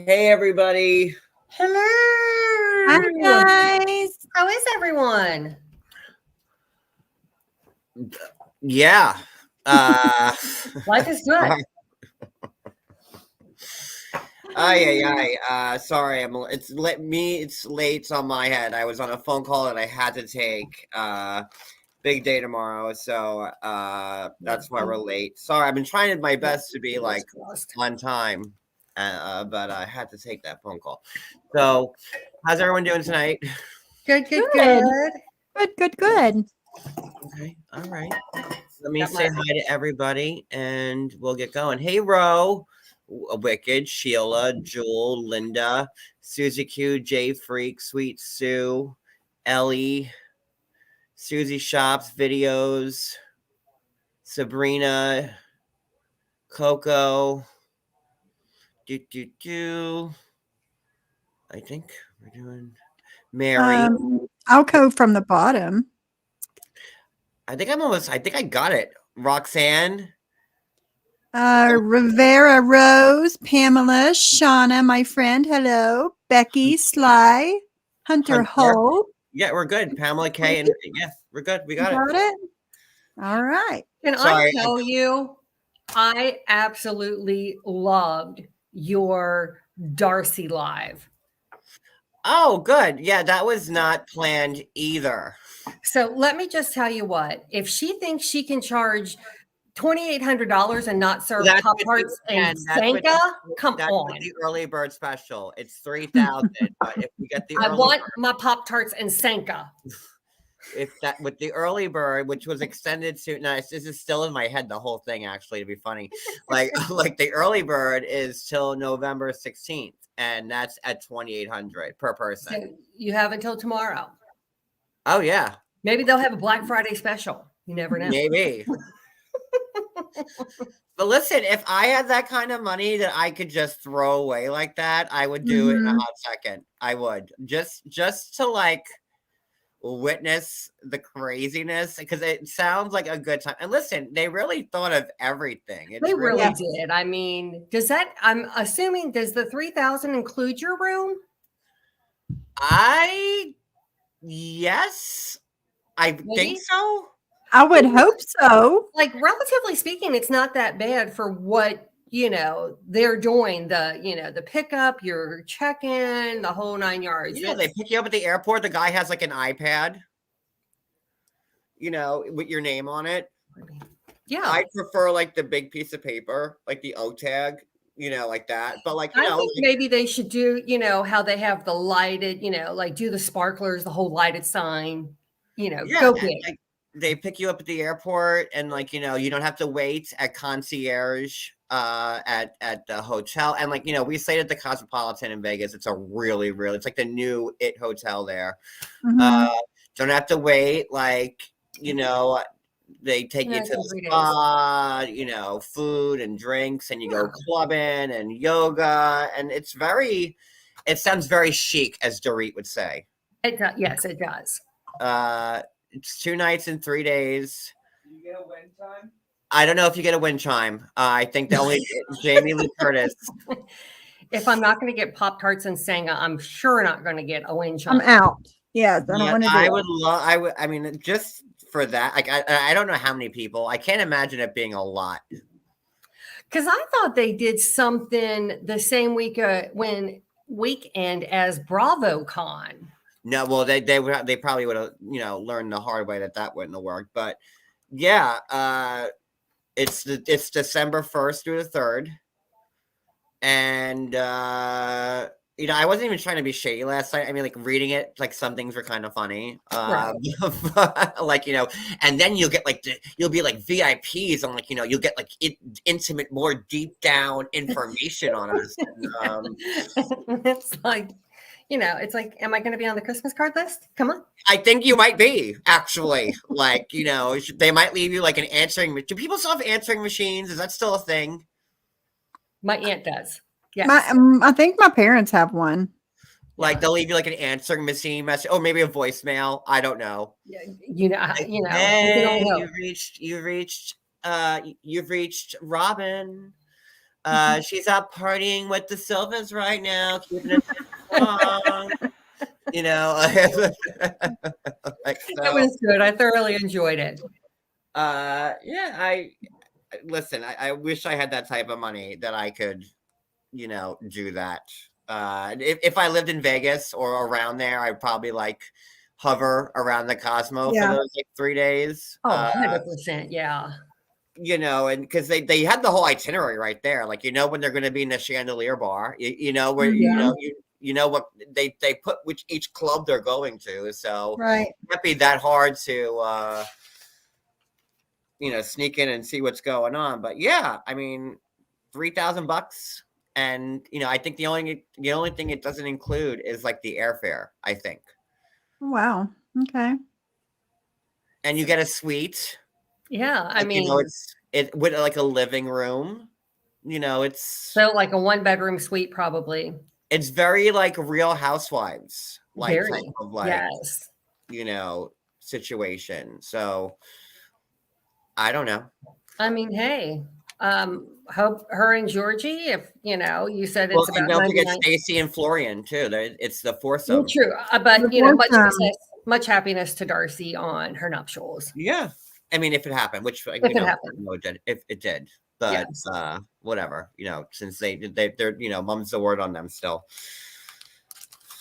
Hey, everybody. Hi, Hello. guys. How is everyone? Yeah. Life is good. Sorry, it's late on my head. I was on a phone call that I had to take. Big day tomorrow, so that's why we're late. Sorry, I've been trying my best to be like on time, but I had to take that phone call. So, how's everyone doing tonight? Good. Good, good. Okay, all right. Let me say hi to everybody, and we'll get going. Hey, Ro, Wicked, Sheila, Jewel, Linda, Susie Q, J Freak, Sweet Sue, Ellie, Susie Shops, Videos, Sabrina, Coco, I think we're doing Mary. I'll go from the bottom. I think I got it. Roxanne. Rivera Rose, Pamela, Shauna, my friend, hello. Becky, Sly, Hunter Hope. Yeah, we're good. Pamela K. And yeah, we're good. We got it. All right. Can I tell you, I absolutely loved your Darcy Live. Oh, good. Yeah, that was not planned either. So let me just tell you what, if she thinks she can charge $2,800 and not serve Pop-Tarts and Sanka, come on. The early bird special. It's $3,000, but if we get the I want my Pop-Tarts and Sanka. If that with the early bird, which was extended to this is still in my head, the whole thing actually, to be funny. Like the early bird is till November 16th, and that's at $2,800 per person. So you have until tomorrow. Oh yeah. Maybe they'll have a Black Friday special. You never know. Maybe. But listen, if I had that kind of money that I could just throw away like that, I would do it in a hot second. I would just to like witness the craziness, because it sounds like a good time. And listen, they really thought of everything. They really did. I mean, I'm assuming, does the 3,000 include your room? Yes, I think so. I would hope so. Like, relatively speaking, it's not that bad for what, they're doing. The pickup, your check-in, the whole 9 yards. Yeah, they pick you up at the airport. The guy has like an iPad, with your name on it. Yeah. I prefer like the big piece of paper, like the O tag, like that. But like, I think maybe they should do, how they have the lighted, like do the sparklers, the whole lighted sign, go big. Like, they pick you up at the airport, and like, you don't have to wait at concierge at the hotel. And like, we stayed at the Cosmopolitan in Vegas. It's it's like the new It hotel there. Don't have to wait, like, they take you to the spa, food and drinks, and you go clubbing and yoga, and it sounds very chic, as Dorit would say. Yes, it does. It's 2 nights and 3 days. Do you get a wind chime? I don't know if you get a wind chime. I think the only Jamie Lee Curtis. If I'm not going to get Pop-Tarts and Sanka, I'm sure not going to get a wind chime. I'm out. Yes, I don't want to do I would love. I mean, just for that, like, I don't know how many people. I can't imagine it being a lot. Because I thought they did something the same weekend as BravoCon. No, well, they probably would have learned the hard way that wouldn't have worked. But yeah, it's December 1st through the 3rd, and I wasn't even trying to be shady last night. I mean, like, reading it, like, some things were kind of funny. Right. Like, and then you'll get like you'll be like VIPs, and like, you'll get like intimate, more deep down information on us. It's like, it's like, am I going to be on the Christmas card list? Come on. I think you might be, actually. Like, they might leave you like an answering. Do people still have answering machines? Is that still a thing? My aunt does. Yes. I think my parents have one. Like, they'll leave you like an answering machine message, or maybe a voicemail. I don't know. Hey, you've reached Robin. She's out partying with the Silvas right now, keeping it strong. You know, like It was good. I thoroughly enjoyed it. Yeah, I listen. I wish I had that type of money that I could, you know, do that. If I lived in Vegas or around there, I'd probably like hover around the Cosmo for those like 3 days. Oh, 100%. Yeah. You know, and because they had the whole itinerary right there, like, you know, when they're going to be in the Chandelier Bar, you know, where you know what they put which each club they're going to, so Right. it can't be that hard to you know, sneak in and see what's going on. But yeah, I mean, $3,000, and you know, I think the only thing it doesn't include is like the airfare, I think. Wow. Okay. And you get a suite. Yeah, I Like, mean, you know, it with like a living room. You know, it's so like a 1-bedroom suite, probably. it's very like Real Housewives, like Very. type of like Yes. you know situation. So I don't know. I mean, hey, hope her and Georgie, if you know, you said Well, it's and about don't forget 99. Stacey and Florian too. It's the Well, foursome. true, but you know, Awesome. much happiness to Darcy on her nuptials. Yeah, I mean, if it happened, which like, If you it know, happened. no, it did. If it did, but Yes. whatever. You know, since they're you know, mum's the word on them still.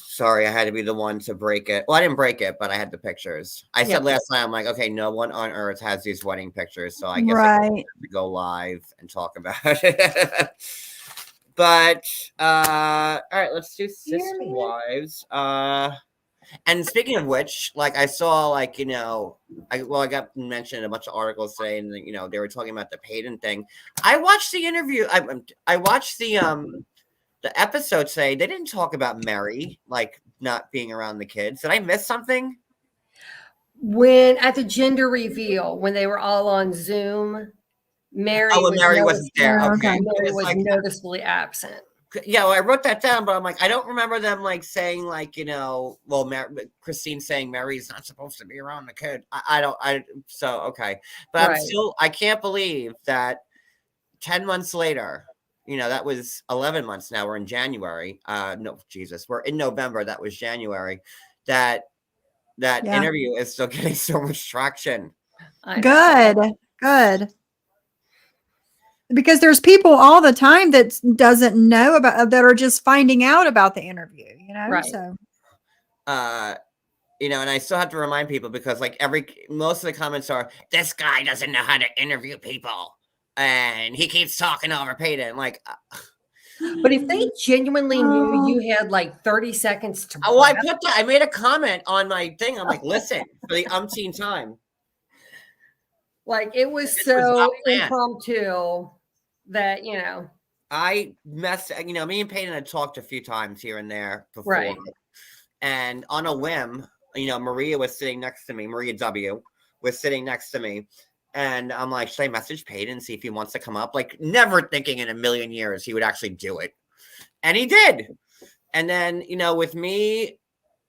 Sorry, I had to be the one to break it. Well, I didn't break it, but I had the pictures. I said last night, I'm like, okay, no one on earth has these wedding pictures, so I guess I have to go live and talk about it. But all right, let's do Sister Wives. And speaking of which, like I saw, like, you know, I got mentioned a bunch of articles saying that, you know, they were talking about the Payton thing. I watched the interview. I watched the episode say they didn't talk about Mary like not being around the kids. Did I miss something? When at the gender reveal, when they were all on Zoom, Mary wasn't there. Okay, Mary was noticeably absent. Yeah, well, I wrote that down, but I'm like, I don't remember them like saying like, you know, well, Christine saying Mary's not supposed to be around the kid. So okay, but I'm still, I can't believe that 10 months later, you know, that was 11 months now. We're in January. No, Jesus, we're in November. That was January. That interview is still getting so much traction. Good. Because there's people all the time that doesn't know about, that are just finding out about the interview, you know? Right. So, you know, and I still have to remind people because like most of the comments are, this guy doesn't know how to interview people and he keeps talking over Payton. Like, but if they genuinely knew you had like 30 seconds to, I made a comment on my thing. I'm like, listen, for the umpteenth time. Like it was so impromptu that, you know, you know, me and Payton had talked a few times here and there before. Right. And on a whim, you know, Maria was sitting next to me. Maria W was sitting next to me. And I'm like, should I message Payton and see if he wants to come up? Like, never thinking in a million years he would actually do it. And he did. And then, you know, with me,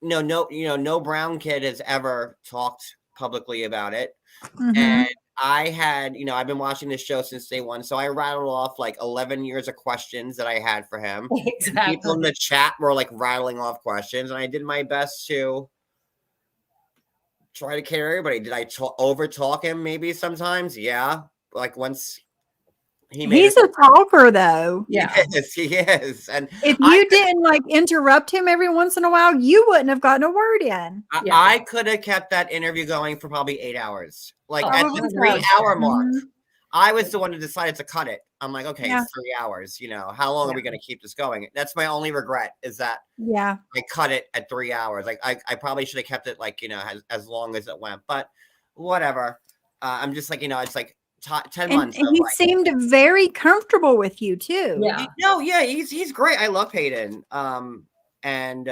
no brown kid has ever talked publicly about it. Mm-hmm. And I had, you know, I've been watching this show since day one. So I rattled off like 11 years of questions that I had for him. Exactly. People in the chat were like rattling off questions. And I did my best to try to cater everybody. Did I over talk him maybe sometimes? Yeah. Like once he's a talker though. Yeah. He is. And if you didn't like interrupt him every once in a while, you wouldn't have gotten a word in. I could have kept that interview going for probably 8 hours. Like at the 3-hour mark, I was the one who decided to cut it. I'm like, okay, it's 3 hours. You know, how long are we going to keep this going? That's my only regret is that I cut it at 3 hours. Like I probably should have kept it like, you know, as long as it went, but whatever. I'm just like, you know, it's like 10 months. And he seemed very comfortable with you too. Yeah. He's great. I love Payton. And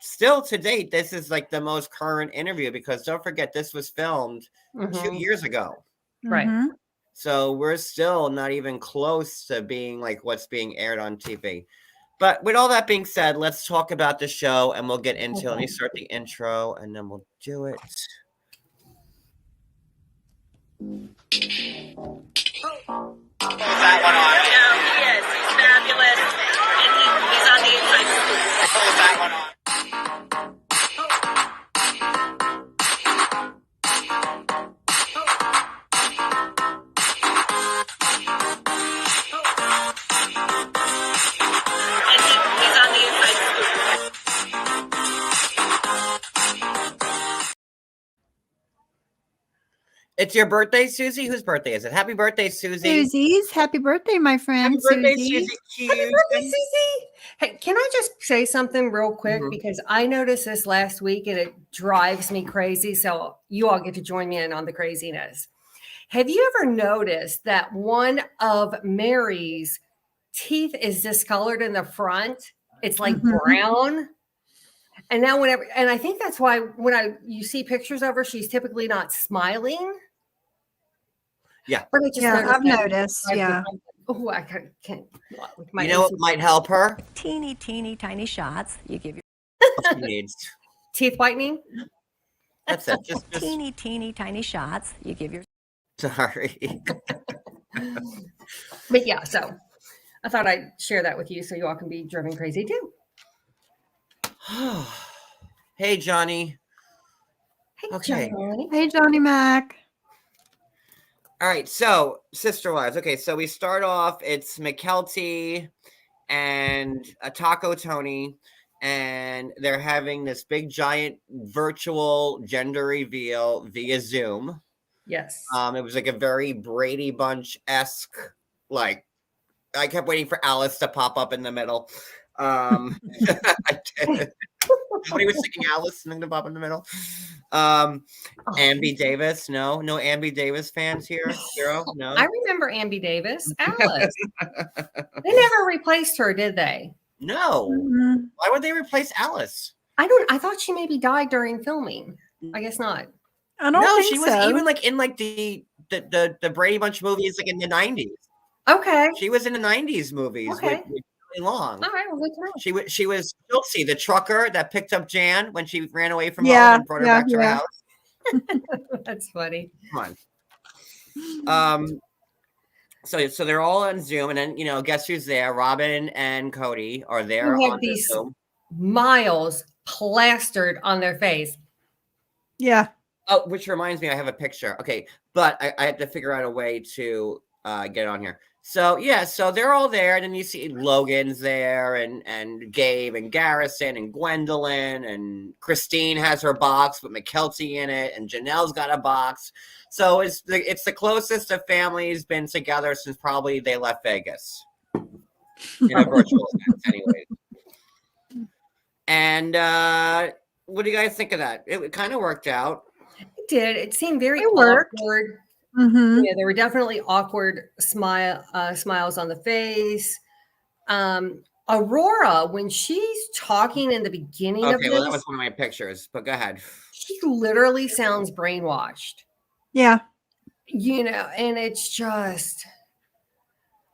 still to date, this is like the most current interview because don't forget this was filmed 2 years ago. Right. Mm-hmm. So we're still not even close to being like what's being aired on TV. But with all that being said, let's talk about the show and we'll get into it. Let me start the intro and then we'll do it. That one on. It's your birthday, Susie? Whose birthday is it? Happy birthday, Susie. Susie's. Happy birthday, my friend. Happy birthday, Susie. Susie. Happy birthday, Susie. Hey, can I just say something real quick? Mhm. Because I noticed this last week and it drives me crazy. So you all get to join me in on the craziness. Have you ever noticed that one of Mary's teeth is discolored in the front? It's like Mhm. brown. And now and I think that's why when you see pictures of her, she's typically not smiling. Yeah. But I just I've that. noticed. Yeah. Oh, I can't. With my You know what might help her? Teeny tiny shots you give your What she needs. Teeth whitening. That's it. Just teeny tiny shots you give your sorry. But yeah, so I thought I'd share that with you so you all can be driven crazy too. Hey, Johnny. Hey, Okay. Johnny. Hey, Johnny Mac. All right, so Sister Wives. Okay, so we start off. It's McKelty and Taco Tony, and they're having this big giant virtual gender reveal via Zoom. Yes. It was like a very Brady Bunch-esque, like I kept waiting for Alice to pop up in the middle. I did. Somebody was singing Alice and then to pop in the middle. Ambi Davis. No Ambi Davis fans here. Zero. No. I remember Ambi Davis. Alice. They never replaced her, did they? No. Mhm. Why would they replace Alice? I thought she maybe died during filming. I guess not. I don't No, think she was so. even like in like the Brady Bunch movies, like in the 90s. Okay. She was in the 90s movies Okay. with really long. All right. Well, good to know. She was Chelsea, the trucker that picked up Jan when she ran away from Yeah, home and brought her back to her yeah. house. That's funny. Come on. So they're all on Zoom, and then guess who's there? Robin and Cody are there Who had on the these Zoom. miles plastered on their face. Yeah. Oh, which reminds me, I have a picture. Okay, but I have to figure out a way to get on here. So yeah, so they're all there, and then you see Logan's there, and Gabe and Garrison and Gwendolyn and Christine has her box with McKelty in it, and Janelle's got a box. So it's the closest a family's been together since probably they left Vegas in a virtual sense, anyways. And what do you guys think of that? It kind of worked out. It did. It seemed very It worked. awkward. Mm-hmm. Yeah, there were definitely awkward smiles on the face. Aurora, when she's talking in the beginning of Okay, this, well, that was one of my pictures, but go ahead. she literally sounds brainwashed. Yeah. And it's just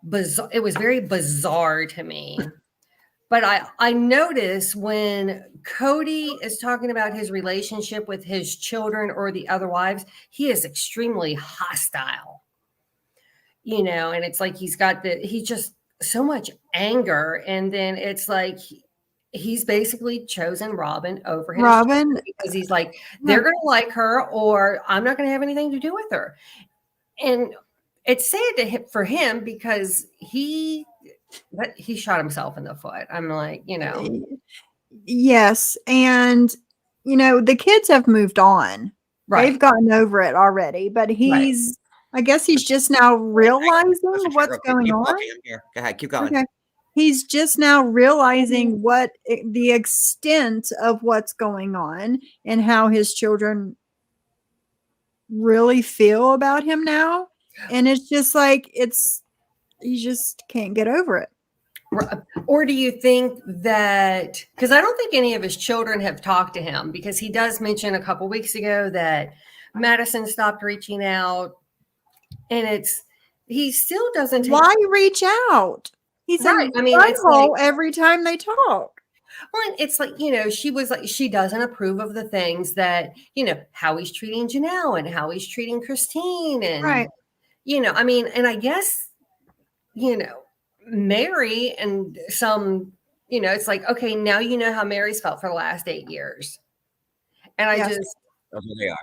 bizarre. It was very bizarre to me. But I notice when Cody is talking about his relationship with his children or the other wives, he is extremely hostile. And it's like he's just so much anger. And then it's like he's basically chosen Robin over his Robin, because he's like, they're going to like her or I'm not going to have anything to do with her. And it's sad for him because he shot himself in the foot. I'm like, Yes. And, the kids have moved on. right. They've gotten over it already, but I guess he's just now realizing what's going on. Go ahead, keep going. Okay. He's just now realizing what the extent of what's going on and how his children really feel about him now. And it's just like, you just can't get over it. Or do you think that, because I don't think any of his children have talked to him, because he does mention a couple weeks ago that Madison stopped reaching out, and he still doesn't take. Why reach out? He's right. in butthole every time they talk. Well, it's like, she was like, she doesn't approve of the things that, how he's treating Janelle and how he's treating Christine. And, right. And I guess, Mary and some, it's like, okay, now you know how Mary's felt for the last 8 years. And That's who they are.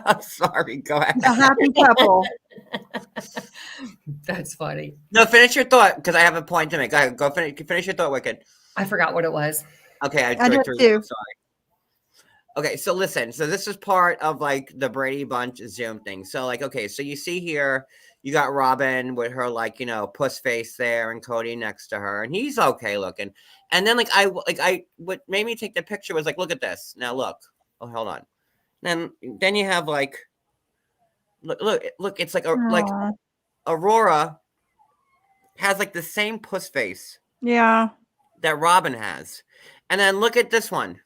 I'm sorry. Go ahead. A happy couple. That's funny. No, finish your thought because I have a point to make. Go ahead. Go finish your thought, Wicked. I forgot what it was. Okay, I did too. Okay, so listen. So this is part of like the Brady Bunch Zoom thing. So like, okay, so you see here, you got Robin with her like puss face there, and Cody next to her, and he's okay looking. And then what made me take the picture was like, look at this. Now look. Oh, hold on. Then you have like, look. It's like Aw, Aurora has like the same puss face yeah. that Robin has, and then look at this one.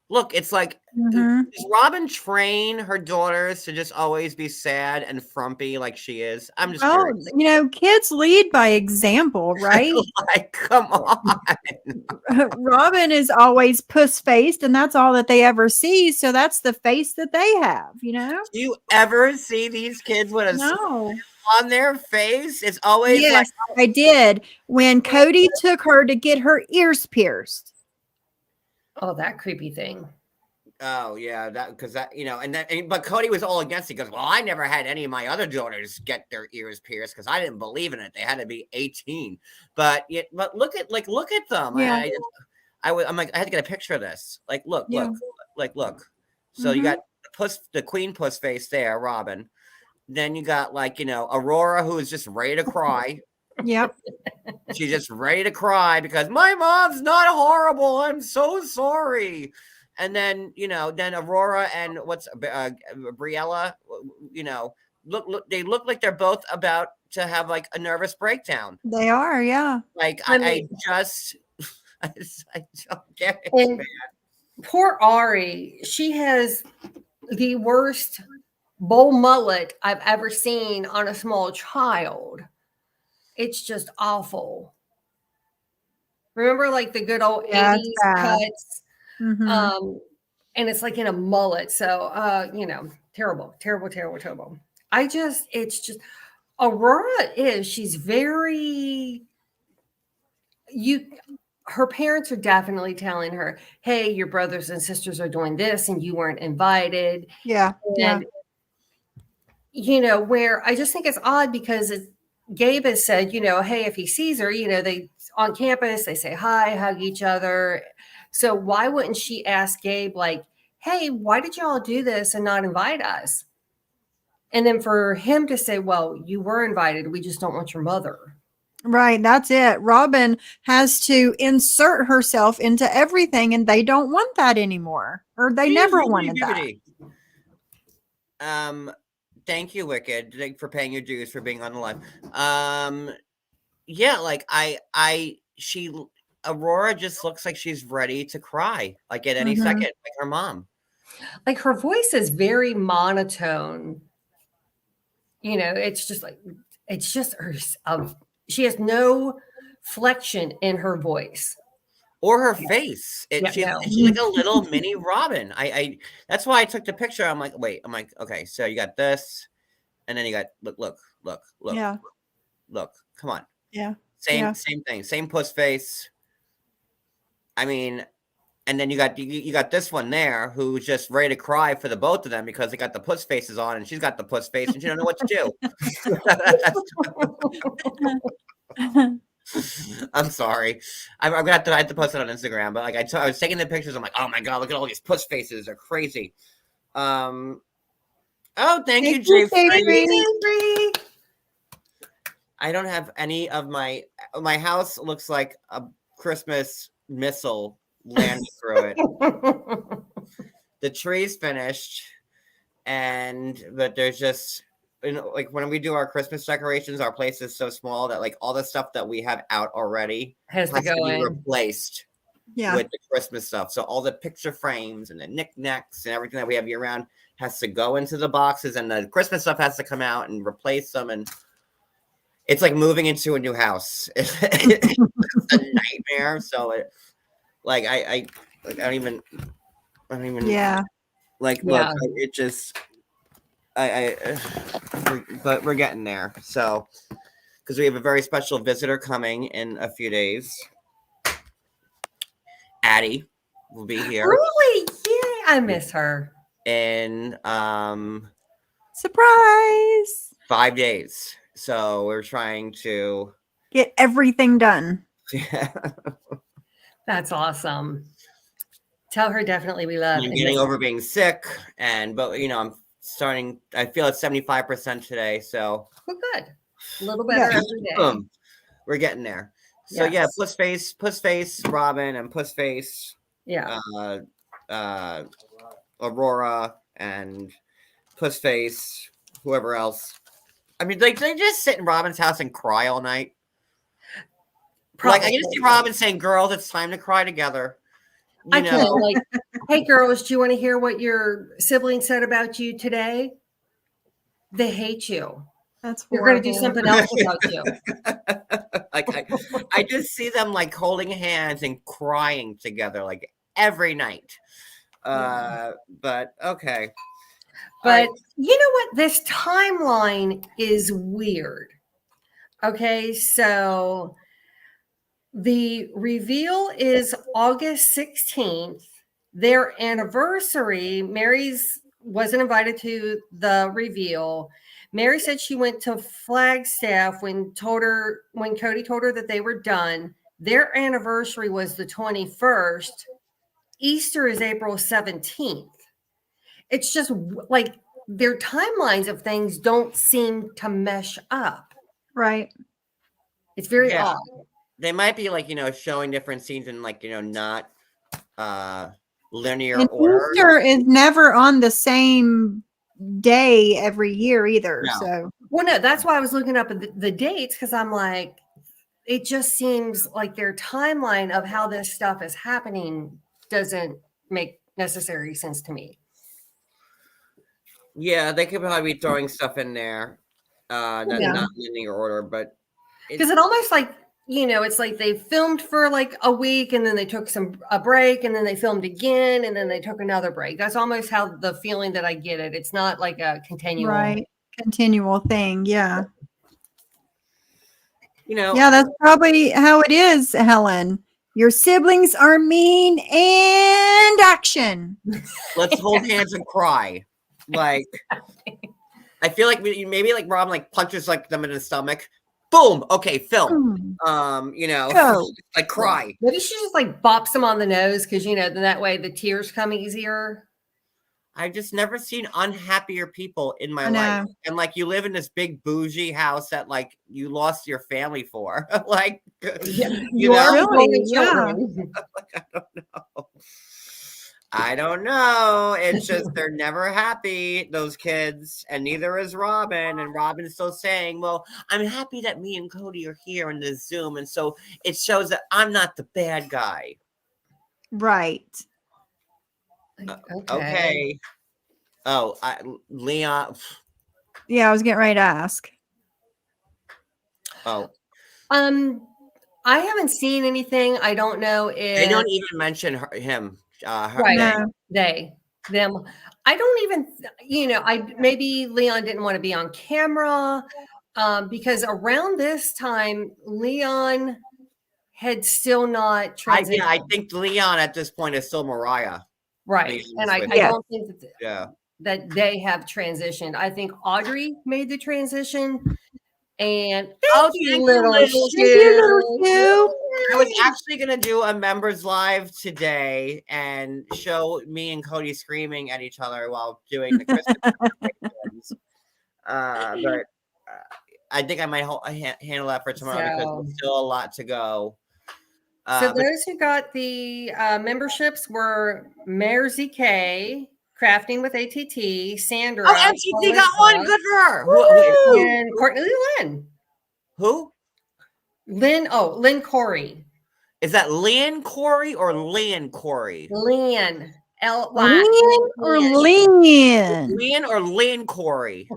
Look, it's like, Mhm. does Robin train her daughters to just always be sad and frumpy like she is? I'm just Oh, curious. kids lead by example, right? Like, come on. Robin is always puss faced, and that's all that they ever see. So that's the face that they have, Do you ever see these kids with a smile No. on their face? It's always like, Yes, I did. When Cody took her to get her ears pierced. Oh, that creepy thing. oh yeah, because but Cody was all against it. He goes, well, I never had any of my other daughters get their ears pierced because I didn't believe in it. They had to be 18. But look at them. Yeah. I'm like, I had to get a picture of this. Like, look. So you Mhm. got the queen puss face there, Robin. Then you got Aurora, who is just ready to cry. Yep. She's just ready to cry because my mom's not horrible. I'm so sorry. And then then Aurora and Briella, look, they look like they're both about to have like a nervous breakdown. They are, yeah. Like I I mean- just I don't get it. And man. poor Ari, she has the worst bowl mullet I've ever seen on a small child. It's just awful. Remember, like the good old Yeah, it's 80s bad. cuts? Mhm. And it's like in a mullet. So, terrible, terrible, terrible, terrible. It's just, Aurora she's very, her parents are definitely telling her, hey, your brothers and sisters are doing this and you weren't invited. Yeah. Yeah. And, where I just think it's odd because Gabe has said, hey, if he sees her, they on campus, they say hi, hug each other. So why wouldn't she ask Gabe, like, hey, why did y'all do this and not invite us? And then for him to say, well, you were invited. We just don't want your mother. Right. That's it. Robin has to insert herself into everything, and they don't want that anymore. Or they never wanted that. Thank you, Wicked, for paying your dues for being on the live. Yeah, like Aurora just looks like she's ready to cry, like at any Mhm. second, like her mom. Like her voice is very monotone. It's just like, it's just her. She has no flexion in her voice. Or her face. She's like a little mini Robin. I that's why I took the picture. I'm like, okay, so you got this, and then you got look. Yeah. Look, come on. Yeah. Same thing. Same puss face. I mean, and then you got this one there who's just ready to cry for the both of them because they got the puss faces on, and she's got the puss face, and she don't know what to do. I'm sorry. I'm gonna I have to post it on Instagram, but I was taking the pictures. I'm like, oh my god, look at all these puss faces. They're crazy. Oh, thank you, Jay Free. I don't have any of my house looks like a Christmas missile landed through it. The tree's finished, but there's just like when we do our Christmas decorations, our place is so small that like all the stuff that we have out already has to go be in. replaced with the Christmas stuff. So all the picture frames and the knickknacks and everything that we have year round has to go into the boxes, and the Christmas stuff has to come out and replace them. And it's like moving into a new house. It's a nightmare. So I don't even. Yeah. Look, it just. But we're getting there. So, because we have a very special visitor coming in a few days. Addie will be here. Really? Yay! I miss her. In surprise 5 days. So we're trying to get everything done. That's awesome. Tell her definitely we love. I'm and getting miss over her. being sick, but I'm starting. I feel it's 75% today, so Oh, good. A little better Yeah. every day. we're getting there. So yeah, Yes. Puss Face, Robin, and Puss Face, Yeah. Aurora, and Puss Face, whoever else. I mean, like they just sit in Robin's house and cry all night. Like I just see Probably. Robin saying, "Girls, it's time to cry together." I can't like, hey girls, do you want to hear what your sibling said about you today? They hate you. That's They're going to do horrible. something else about you. Like I just see them like holding hands and crying together like every night. But okay. But you know what? This timeline is weird. Okay, so the reveal is August 16th. Their anniversary, Mary's wasn't invited to the reveal. Mary said she went to Flagstaff when Cody told her that they were done. Their anniversary was the 21st. Easter is April 17th. It's just like their timelines of things don't seem to mesh up. Right. It's very Yeah. odd. They might be like, showing different scenes in like, not linear And order. Easter is never on the same day every year either. No. So Well, no, that's why I was looking up the dates because I'm like, it just seems like their timeline of how this stuff is happening doesn't make necessary sense to me. Yeah, they could probably be throwing stuff in there. Not linear order, but Because it almost like, it's like they filmed for like a week and then they took a break and then they filmed again and then they took another break. That's almost how the feeling that I get it. It's not like a continual. right. Continual thing. Yeah. Yeah, that's probably how it is, Helen. Your siblings are mean and action. let's hold hands and cry. Like, I feel like maybe like Rob like punches like them in the stomach. Boom. Okay, film. Go. Like cry. Maybe she just like bops them on the nose because then that way the tears come easier. I've just never seen unhappier people in my I life. know. And like you live in this big bougie house that like you lost your family for. Like Your Really? children. I don't know. It's just they're never happy, those kids, and neither is Robin. And Robin's still saying, well, I'm happy that me and Cody are here in this Zoom. And so it shows that I'm not the bad guy. Right. Okay. Oh, Leon. Yeah, I was getting ready to ask. Oh. I haven't seen anything. I don't know if They don't even mention him. right. No. Them. I don't even, maybe Leon didn't want to be on camera because around this time, Leon had still not transitioned. I think Leon at this point is still Mariah. Right. Leon's And I with don't think Yeah. that they have transitioned. I think Audrey made the transition. And Thank you, little Sue. I was actually gonna do a members live today and show me and Cody screaming at each other while doing the Christmas decorations. But I think I might handle that for tomorrow because there's still a lot to go. So those who got the memberships were Mayor ZK, Crafting with ATT, Sandra. Oh, MTT got one. Good for her. And Courtney Lynn. Who? Lynn Corey. Is that Lynn Corey or Lynn Corey? Lynn. Lynn or Lynn? Lynn or Lynn Corey?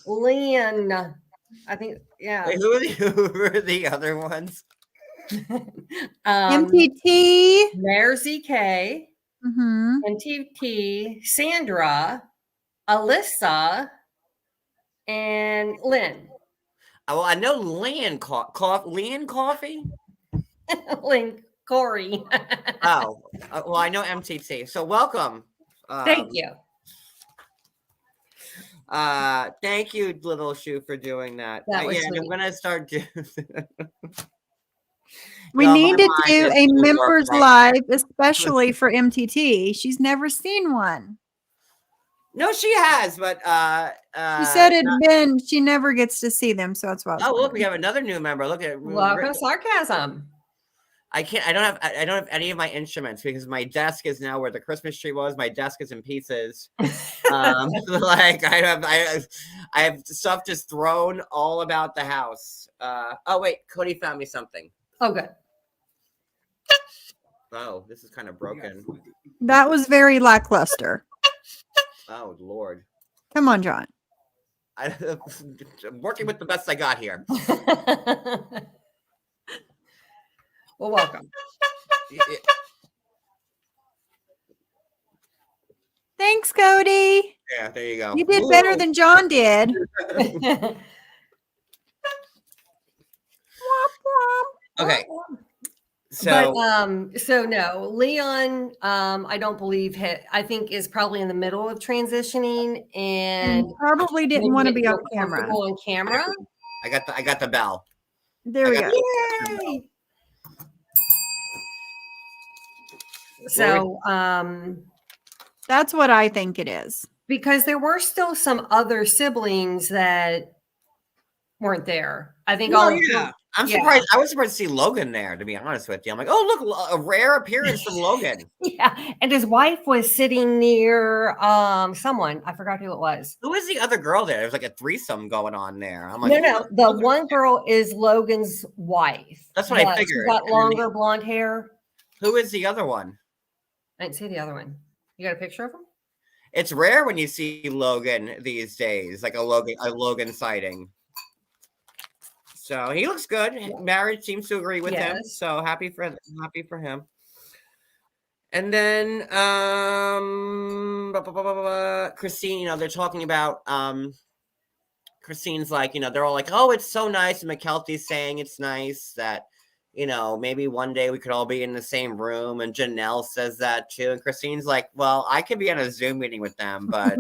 Lynn. I think, yeah. Wait, who are the other ones? MTT. Mayor ZK. MTT. Sandra. Alyssa. And Lynn. Oh, well, I know Lynn Lynn Coffee. Lynn Corey. Oh, well, I know MTT. So welcome. Thank you. Thank you, Little Shoe, for doing that. That was I'm gonna start doing. We No, my need to mind do is a still working members right live, especially for MTT. She's never seen one. No, she has, but She said she never gets to see them, so that's why I was oh, look, wondering. we have another new member. Look at Welcome, sarcasm. I can't. I don't have any of my instruments because my desk is now where the Christmas tree was. My desk is in pieces. Like I have stuff just thrown all about the house. Oh wait, Cody found me something. Oh, good. Oh, this is kind of broken. That was very lackluster. Oh Lord. Come on, John. I'm working with the best I got here. Well, welcome. Thanks, Cody. Yeah, there you go. You did better than John did. Okay. So, So no, Leon, I don't believe I think is probably in the middle of transitioning and Probably didn't maybe want to getting be on more camera. comfortable on camera. I got the bell. There we I go. got Yay! So, That's what I think it is. because there were still some other siblings that weren't there. I think all of them. I'm Yeah. surprised. I was surprised to see Logan there, to be honest with you. I'm like, oh, look, a rare appearance from Logan. Yeah, and his wife was sitting near someone. I forgot who it was. Who is the other girl there? There's like a threesome going on there. I'm like, No, the one girl is Logan's wife. That's what I She's figured. got And then longer blonde hair. who is the other one? I didn't see the other one. You got a picture of him? It's rare when you see Logan these days, like a Logan sighting. So he looks good. Marriage seems to agree with him. Yes. So happy for him. And then Christine, you know, they're talking about Christine's like, you know, they're all like, oh, it's so nice. And McKelty's saying it's nice that, you know, maybe one day we could all be in the same room. And Janelle says that too. And Christine's like, well, I could be on a Zoom meeting with them, but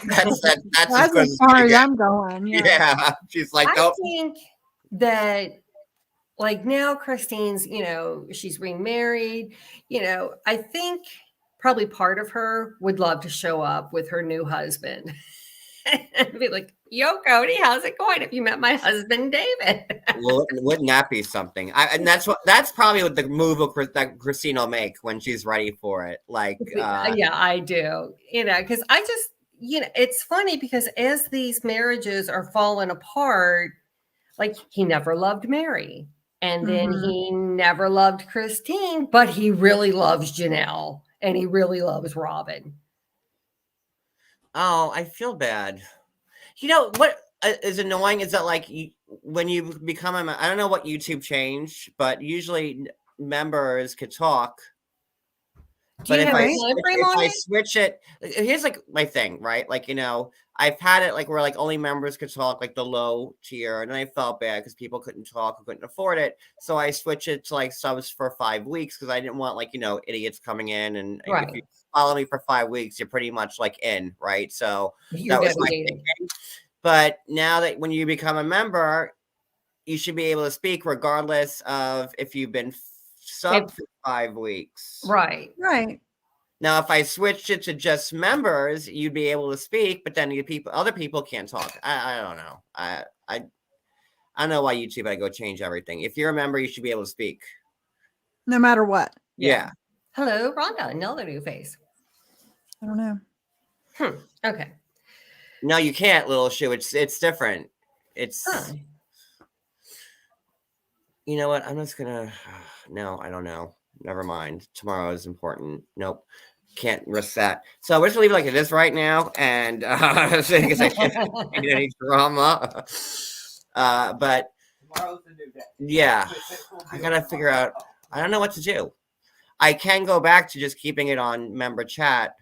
that's as far as I'm going. yeah. She's like, I oh, think that like now Christine's, you know, she's remarried, you know, I think probably part of her would love to show up with her new husband and be like, yo, Cody, how's it going? Have you met my husband, David? well, wouldn't that be something? And that's probably what the move that Christine will make when she's ready for it. Like, yeah, I do, you know, because I just, you know, it's funny because as these marriages are falling apart, like he never loved Mary. And then he never loved Christine, but he really loves Janelle and he really loves Robin. oh, I feel bad. You know what is annoying is that like when you become I don't know what YouTube changed, but usually members could talk. Do you have a time frame on I it? switch it, here's like my thing, right? Like, you know, I've had it like where like only members could talk, like the low tier, and I felt bad because people couldn't talk or couldn't afford it. So I switched it to like subs for 5 weeks because I didn't want like, you know, idiots coming in and if you follow me for 5 weeks, you're pretty much like in, right? So that was my thinking. But now that when you become a member, you should be able to speak regardless of if you've been sub for 5 weeks. Right. Right. Now, if I switched it to just members, you'd be able to speak, but then other people can't talk. I don't know. I don't know why YouTube I go change everything. If you're a member, you should be able to speak. No matter what. Yeah. Hello, Rhonda. Another new face. I don't know. Okay. No, you can't, little shoe. It's different. It's you know what? I'm just gonna no, I don't know. Never mind. Tomorrow is important. Nope. Can't risk that. So we're just gonna leave it like it is right now. And because I can't need any drama. But Tomorrow's a new day. yeah, I gotta figure out. I don't know what to do. I can go back to just keeping it on member chat.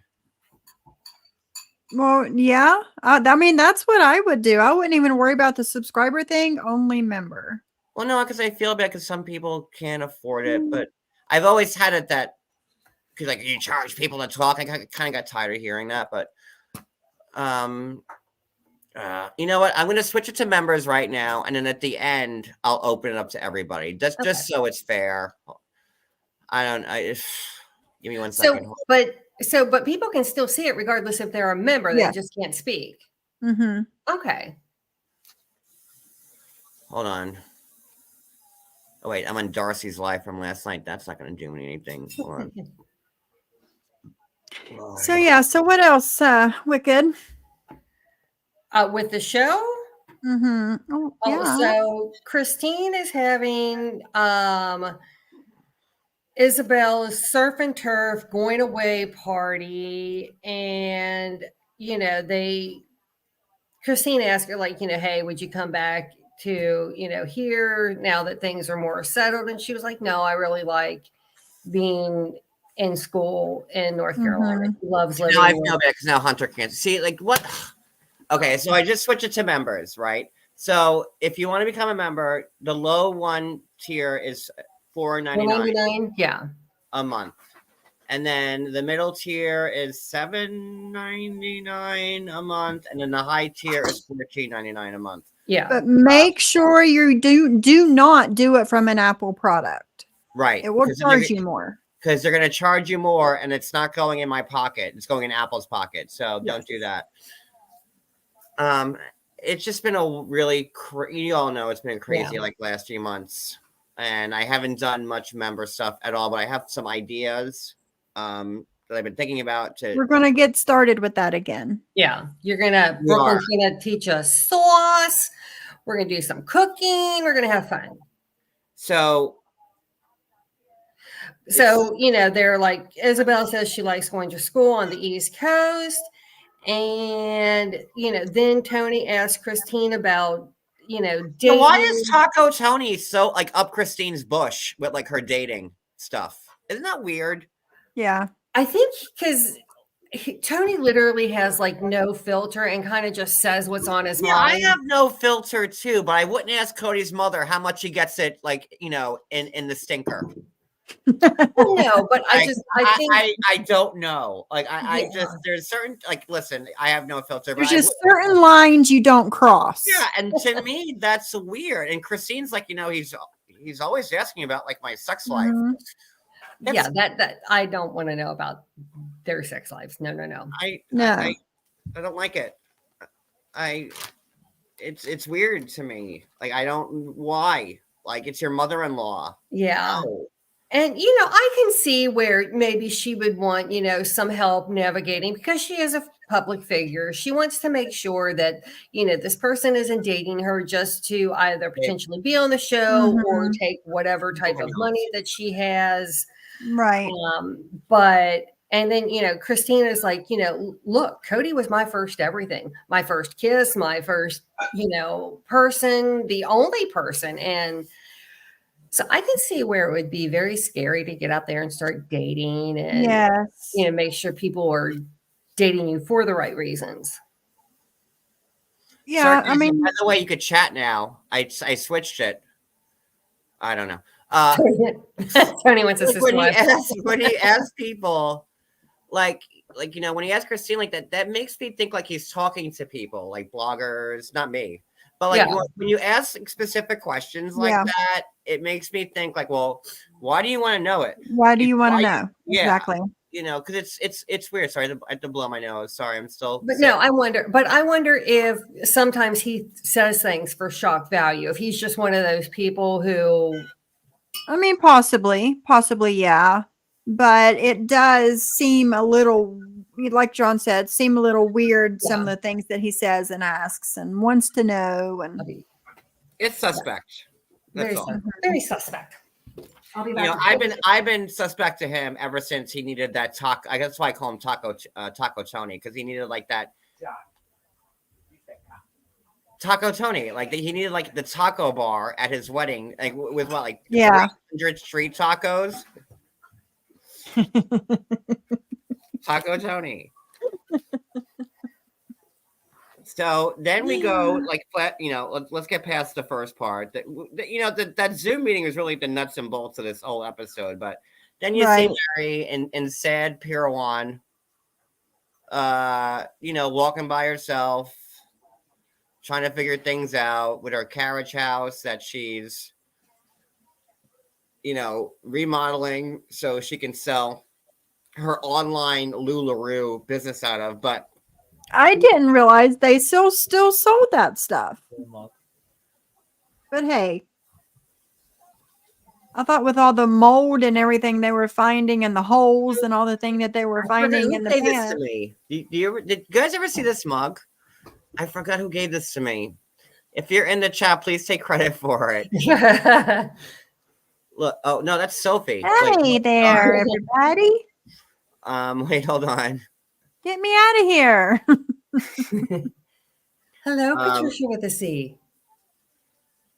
Well, yeah. I mean, that's what I would do. I wouldn't even worry about the subscriber thing. Only member. Well, no, because I feel bad because some people can't afford it. But I've always had it that because like you charge people to talk. I kind of got tired of hearing that. But You know what? I'm going to switch it to members right now, and then at the end, I'll open it up to everybody, just Okay. so it's fair. I don't. Give me one So, second. but people can still see it regardless if they're a member. They Yes. just can't speak. Mm-hmm. Okay. Hold on. Oh wait, I'm on Darcy's live from last night. That's not going to do me anything. Hold on. So yeah. So what else? Wicked. With the show. Mm-hmm. Oh, yeah. Oh, so Christine is having Isabel's surf and turf going away party, and Christine asked her, like, hey, would you come back to here now that things are more settled? And she was like, no, I really like being in school in North Carolina. She loves living. Now I feel bad because now Hunter can't see. Like what? Okay, so I just switched it to members, right? So if you want to become a member, the low one tier is $4.99 Yeah. a month, and then the middle tier is $7.99 a month, and then the high tier is $14.99 a month. Yeah. But make sure you do not do it from an Apple product. Right, It will charge you more. because they're going to charge you more, and it's not going in my pocket; it's going in Apple's pocket. So don't do that. It's just been a really you all know it's been crazy like last few months, and I haven't done much member stuff at all, but I have some ideas that I've been thinking about. We're gonna get started with that again. Yeah. Brooklyn's gonna teach us sauce. We're gonna do some cooking. We're gonna have fun. So they're like, Isabel says she likes going to school on the East Coast. And, then Tony asked Christine about, dating. So why is Taco Tony so like up Christine's bush with like her dating stuff? Isn't that weird? Yeah. I think because Tony literally has like no filter and kind of just says what's on his mind. I have no filter too, but I wouldn't ask Cody's mother how much he gets it like, in the stinker. No, but I don't know. Like I just there's certain like listen, I have no filter. There's just certain lines you don't cross. Yeah, and to me that's weird. And Christine's like, he's always asking about like my sex life. Mhm. Yeah, that I don't want to know about their sex lives. No. I don't like it. It's weird to me. Like I don't why. Like it's your mother-in-law. Yeah. No. And, I can see where maybe she would want, some help navigating because she is a public figure. She wants to make sure that, this person isn't dating her just to either potentially be on the show or take whatever type of money that she has. Right. And then, Christina's like, look, Cody was my first everything, my first kiss, my first, person, the only person. And so I can see where it would be very scary to get out there and start dating and, yes. Make sure people are dating you for the right reasons. Yeah. Sarcasm, I mean, by the way, you could chat now. I switched it. I don't know. Tony wants us to when he asks people, like when he asks Christine like that makes me think like he's talking to people, like bloggers, not me. But like when you ask specific questions like that, it makes me think like, well, why do you want to know it? Why do you want to know? Yeah, exactly. Because it's weird. Sorry, I have to blow my nose. Sorry, I'm still. But sick. No, I wonder if sometimes he says things for shock value. If he's just one of those people who. I mean, possibly, yeah. But it does seem a little, like John said, seem a little weird. Some of the things that he says and asks and wants to know, and it's suspect. That's all. Very suspect. I'll be back. I've been suspect to him ever since he needed that taco. I guess that's why I call him Taco Tony, because he needed like that. Taco Tony, like he needed like the taco bar at his wedding, like with what, like 300 street tacos. Taco Tony. So then we go like, let's get past the first part. That Zoom meeting is really the nuts and bolts of this whole episode. But then you see Mary and sad Pirawan, walking by herself. trying to figure things out with her carriage house that she's, remodeling so she can sell her online LuLaRoe business out of. But I didn't realize they still sold that stuff. But hey, I thought with all the mold and everything they were finding and the holes and all the thing that they were finding in who the gave this pan. to me? Did you guys ever see this mug? I forgot who gave this to me. If you're in the chat, please take credit for it. Look, oh no, that's Sophie. Hey there, everybody. Wait, hold on. Get me out of here. Hello, Patricia with a C.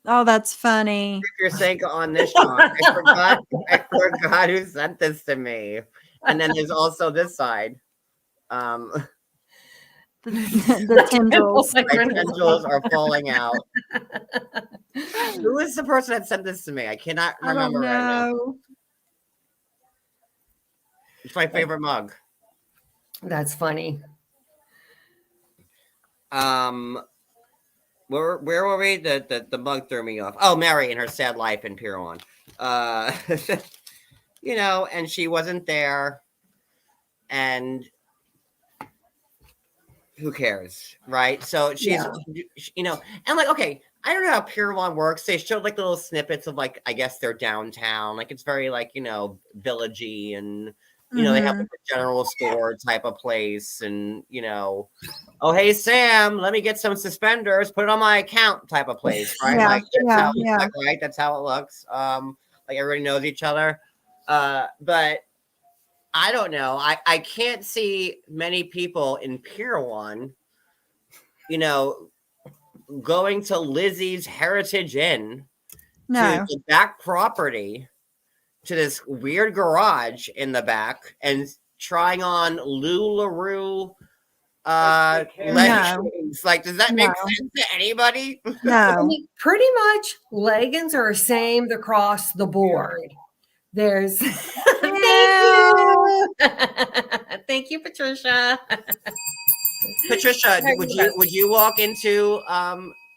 Oh, that's funny. You're saying on this Sean. I forgot who sent this to me. And then there's also this side. The tendrils. My tendrils are falling out. Who is the person that sent this to me? I cannot I don't remember right now. know. It's my favorite mug. That's funny. Where were we? The mug threw me off. Oh, Mary and her sad life in Pier 1. And she wasn't there. And who cares, right? So she's, and like, okay, I don't know how Pier 1 works. They showed like little snippets of like, I guess they're downtown. Like it's very like, villagey and, they have like a general store type of place and, oh, hey, Sam, let me get some suspenders, put it on my account type of place, right? Yeah, like, that's how it yeah. looks like, right? That's how it looks. Like everybody knows each other. But I don't know. I can't see many people in Pier 1, going to Lizzie's Heritage Inn No. to the back property to this weird garage in the back and trying on LuLaRoe leggings. Like, does that make sense to anybody? I No. mean, pretty much leggings are same across the board. There's thank you. Thank you, Patricia. Patricia, would you walk into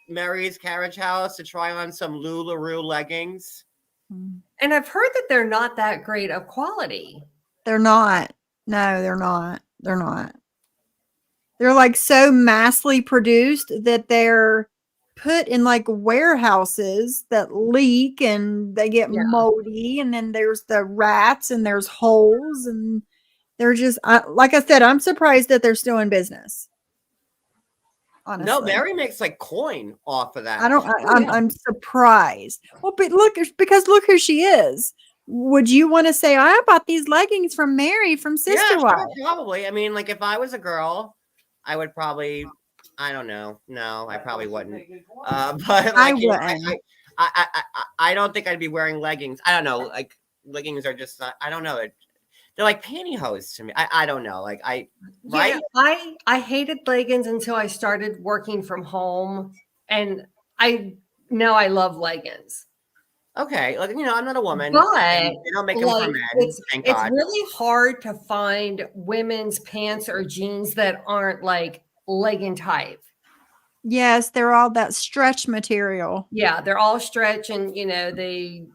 Mary's carriage house to try on some LuLaRoe leggings? And I've heard that they're not that great of quality. They're not. No, they're not. They're not. They're like so massively produced that they're put in like warehouses that leak and they get moldy, and then there's the rats and there's holes, and they're just like I said, I'm surprised that they're still in business. Honestly. No, Mary makes like coin off of that. I'm surprised. Well, but look who she is. Would you want to say, I bought these leggings from Mary from Sister Wife? Sure, probably. I mean, like if I was a girl, I would probably, I don't know. No, I probably wouldn't. But like, I wouldn't. I don't think I'd be wearing leggings. I don't know. Like leggings are just, I don't know. They're like pantyhose to me. I don't know. Like right? I hated leggings until I started working from home, and I love leggings. Okay, like I'm not a woman, but they don't make them for men. It's God. really hard to find women's pants or jeans that aren't like legging type. Yes, they're all that stretch material. Yeah, they're all stretch, and the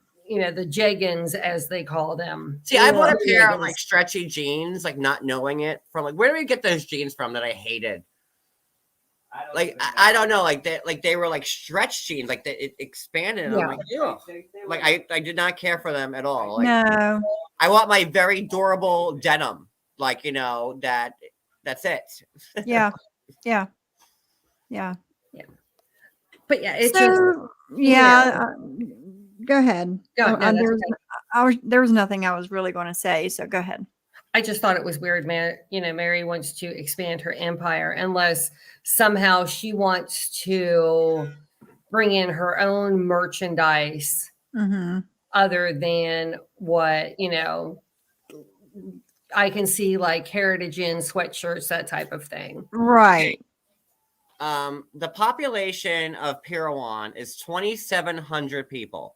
jeggings as they call them. See, I bought a pair of like stretchy jeans, like not knowing it from like where do we get those jeans from that I hated? I don't know, like they were like stretch jeans, like it expanded. And I'm like, ew. Like I did not care for them at all. Like, no, I want my very durable denim, like that's it. Yeah. But yeah, it's so, go ahead. There was nothing I was really going to say, so go ahead. I just thought it was weird, man. Mary wants to expand her empire unless somehow she wants to bring in her own merchandise other than what, I can see like Heritage Inn sweatshirts, that type of thing. Right. The population of Pier 1 is 2,700 people.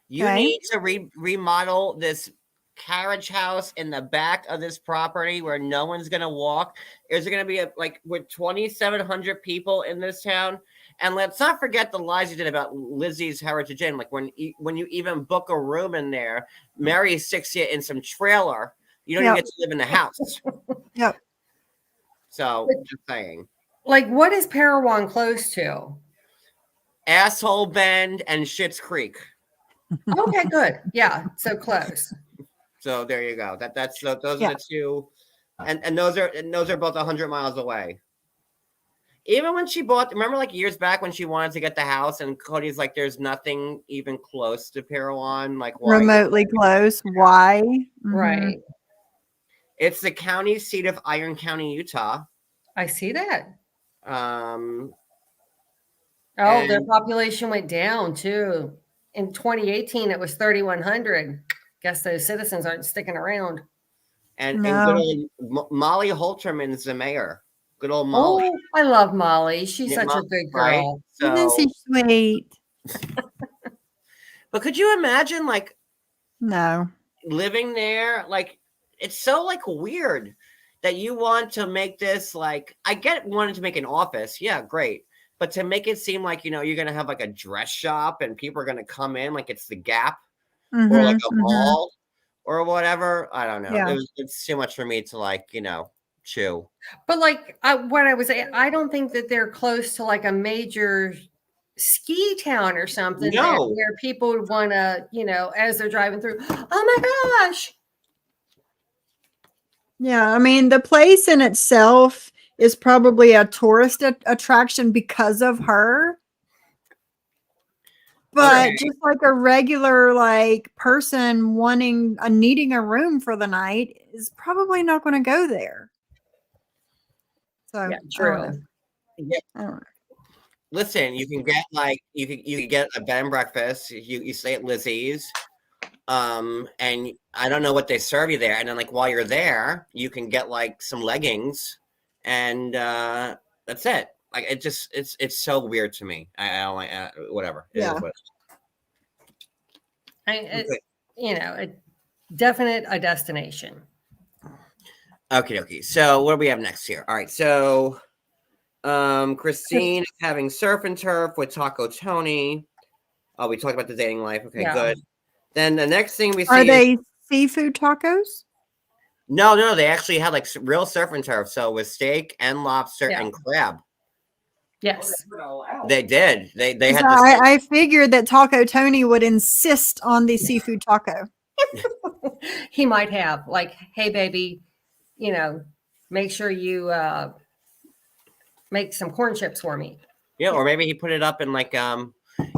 You need to remodel this carriage house in the back of this property where no one's gonna walk. Is there gonna be like with 2,700 people in this town? And let's not forget the lies you did about Lizzie's Heritage Inn. Like when you even book a room in there, Mary sticks you in some trailer. You don't even Yep. get to live in the house. Yep. So just saying. Like, what is Parowan close to? Asshole Bend and Schitt's Creek. Okay, good. Yeah, so close. So there you go. Those are Yeah. the two, and those are both 100 miles away. Even when she bought, remember like years back when she wanted to get the house, and Cody's like, "There's nothing even close to Parowan." Like, why? Remotely close. Why? Mhm. Right. It's the county seat of Iron County, Utah. I see that. Um, Oh, their And- population went down too. In 2018, it was 3,100. Guess those citizens aren't sticking around. and No. good old Molly Holterman is the mayor. Good old Molly, Oh, I love Molly. She's Yeah, such a Molly, good right? girl. Isn't So, she sweet? but could you imagine like No. living there? Like, it's so like weird that you want to make this like, I get wanting to make an office, yeah, great, but to make it seem like you're gonna have like a dress shop and people are gonna come in like it's the Gap or like Mhm, a mhm. mall or whatever. I don't know. Yeah. It's too much for me to like chew. But like I don't think that they're close to like a major ski town or something No. where people would want to, as they're driving through, oh my gosh. Yeah, I mean, the place in itself is probably a tourist attraction because of her. But Okay. just like a regular like person needing a room for the night is probably not going to go there. So Yeah, I don't true. know. Yeah. I don't know. Listen, you can get like you can get a bed and breakfast. You stay at Lizzie's, and I don't know what they serve you there. And then like while you're there, you can get like some leggings, and that's it. Like it's so weird to me. I don't like whatever. It is Yeah. what It's, Okay. a destination. Okay. So what do we have next here? All right. So Christine is having surf and turf with Taco Tony. Oh, we talked about the dating life. Okay, Yeah. good. Then the next thing we see Are is they seafood tacos? no, they actually had like real surf and turf. So with steak and lobster Yeah. and crab. Yes. They did. They 'Cause had this. I figured that Taco Tony would insist on the seafood taco. He might have like, hey baby, make sure you make some corn chips for me. Yeah, or maybe he put it up in like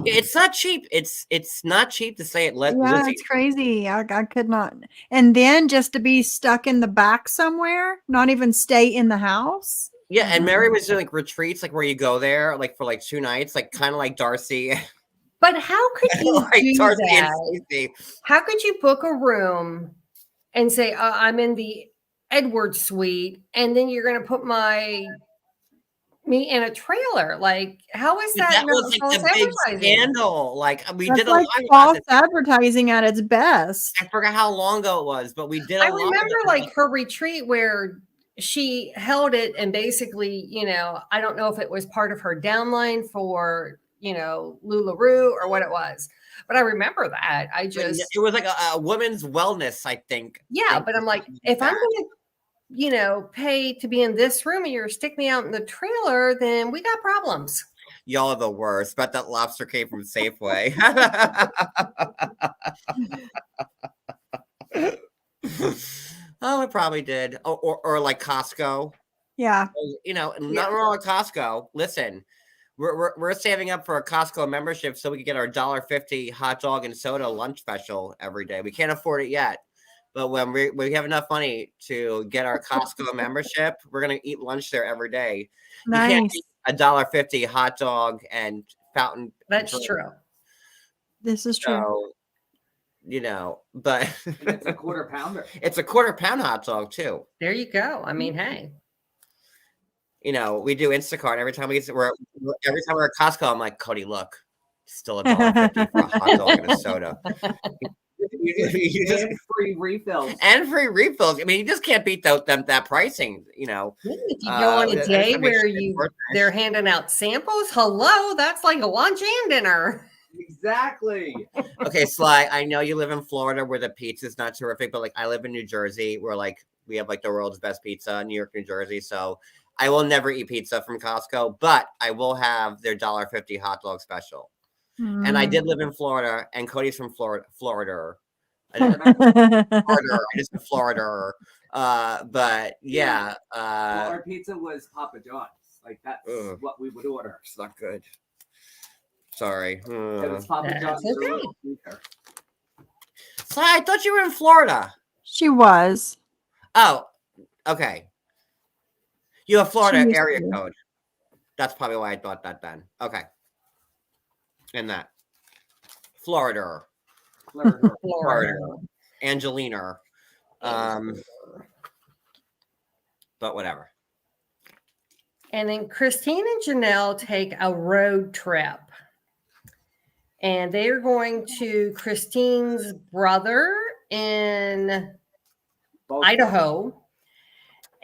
it's not cheap. It's not cheap to say it. Yeah, Lizzie. it's crazy. I could not. And then just to be stuck in the back somewhere, not even stay in the house. Yeah, and Mary was doing like retreats, like where you go there, like for like 2 nights, like kind of like Darcy, But how could you like do Darcy and that? Stacey. How could you book a room and say, I'm in the Edward suite, and then you're going to put me in a trailer? Like, how is that, That not was like false the big advertising? scandal. Like we That's did a like live about false this. advertising at its best. I forgot how long ago it was, but we did. I remember like her retreat where she held it, and basically, I don't know if it was part of her downline for, LuLaRoe or what it was, but I remember that. I just, it was like a women's wellness, I think. yeah, but I'm like, if I'm going to, pay to be in this room and you're stick me out in the trailer, then we got problems. Y'all are the worst. Bet that lobster came from Safeway. Oh, it probably did. Or like Costco. Yeah. Not wrong with Costco. Listen, we're saving up for a Costco membership so we can get our $1.50 hot dog and soda lunch special every day. We can't afford it yet, but when we have enough money to get our Costco membership, we're gonna eat lunch there every day. You can't Nice. eat a $1.50 hot dog and fountain. That's drink. true. This is true. So, but It's a quarter pounder. it's a quarter pound hot dog too. There you go. I mean, hey, We do Instacart every time every time we're at Costco. I'm like, Cody, look, still $1.50 for a hot dog and a soda. You just- And free refills. and free refills. I mean, you just can't beat that pricing, you know. If you go on a That's day gonna be where shit worth it. they're handing out samples, hello, that's like a lunch and dinner. Exactly. Okay, Sly, I know you live in Florida where the pizza's not terrific, but like I live in New Jersey where like we have like the world's best pizza, New York, New Jersey. So I will never eat pizza from Costco, but I will have their $1.50 hot dog special. And I did live in Florida, and Cody's from Florida. I didn't Florida. I just said Florida. But yeah, Well, our pizza was Papa John's. Like that's Ugh. what we would order. it's not good. Sorry. It was Papa That's John's. okay. original pizza. Sly, I thought you were in Florida. She was. Oh, okay. You have Florida used area to. code. That's probably why I thought that then. Okay. And that. Florida. Florida. Florida. Angelina. But whatever. And then Christine and Janelle take a road trip. And they are going to Christine's brother in Both. Idaho.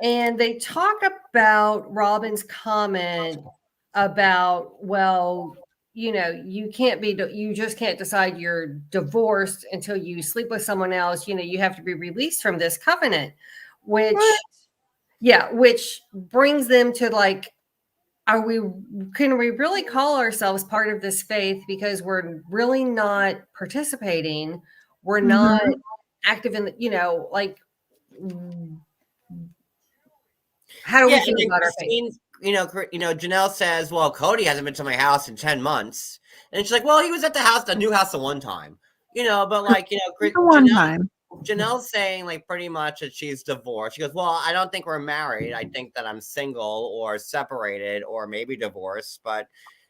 And they talk about Robin's comment about, well, you know, you just can't decide you're divorced until you sleep with someone else. You know, you have to be released from this covenant, which, which brings them to like, can we really call ourselves part of this faith because we're really not participating? We're not active in the, you know, like, how do we and feel then about our faith? Christine, Janelle says, well, Cody hasn't been to my house in 10 months. And she's like, well, he was at the new house the one time. But like, The one time. Janelle's saying like pretty much that she's divorced. She goes, well, I don't think we're married. I think that I'm single or separated or maybe divorced. But,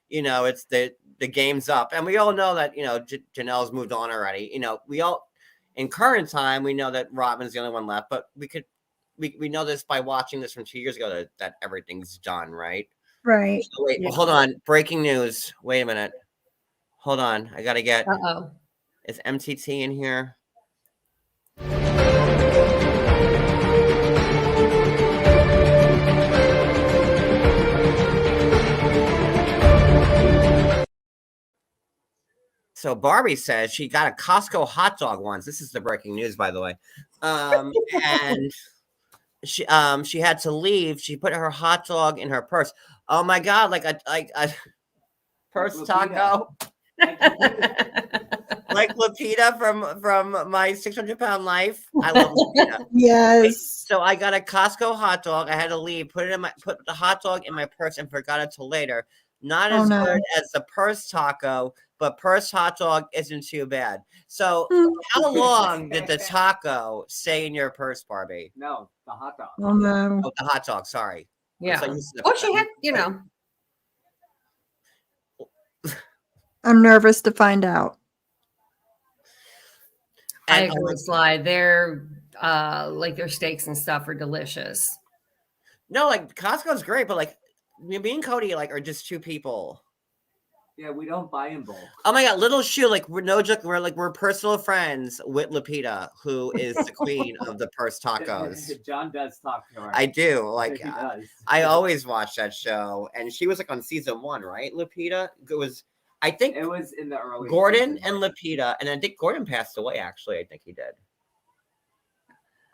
it's the game's up. And we all know that, Janelle's moved on already. We all, in current time, we know that Robin's the only one left. But we know this by watching this from 2 years ago that everything's done, right? Right. So wait, Yeah. hold on. Breaking news. Wait a minute. Hold on. I got to get, Uh-oh. is MTT in here? So Barbie says she got a Costco hot dog once. This is the breaking news, by the way. And she had to leave. She put her hot dog in her purse. Oh my God, like a purse taco. Like Lupita from my 600-pound life. I love Lupita. Yes. So I got a Costco hot dog. I had to leave, put the hot dog in my purse and forgot it till later. Not as good as the purse taco, but purse hot dog isn't too bad. So how long did the taco stay in your purse, Barbie? No, the hot dog. Oh no. Oh, the hot dog, sorry. Yeah. So used to the- Well, she had, I'm nervous to find out. I And agree with Sly. Their their steaks and stuff are delicious. no, like Costco's great, but like me and Cody like are just two people. Yeah, we don't buy in bulk. Oh my God, Little Shoe, like we're no joke, we're personal friends with Lupita, who is the queen of the purse tacos. John does talk to her. I do, like He does. I always watch that show, and she was like on season 1, right? Lupita, it was, I think It was in the early. Gordon seasons. and Lupita, and I think Gordon passed away. Actually, I think he did.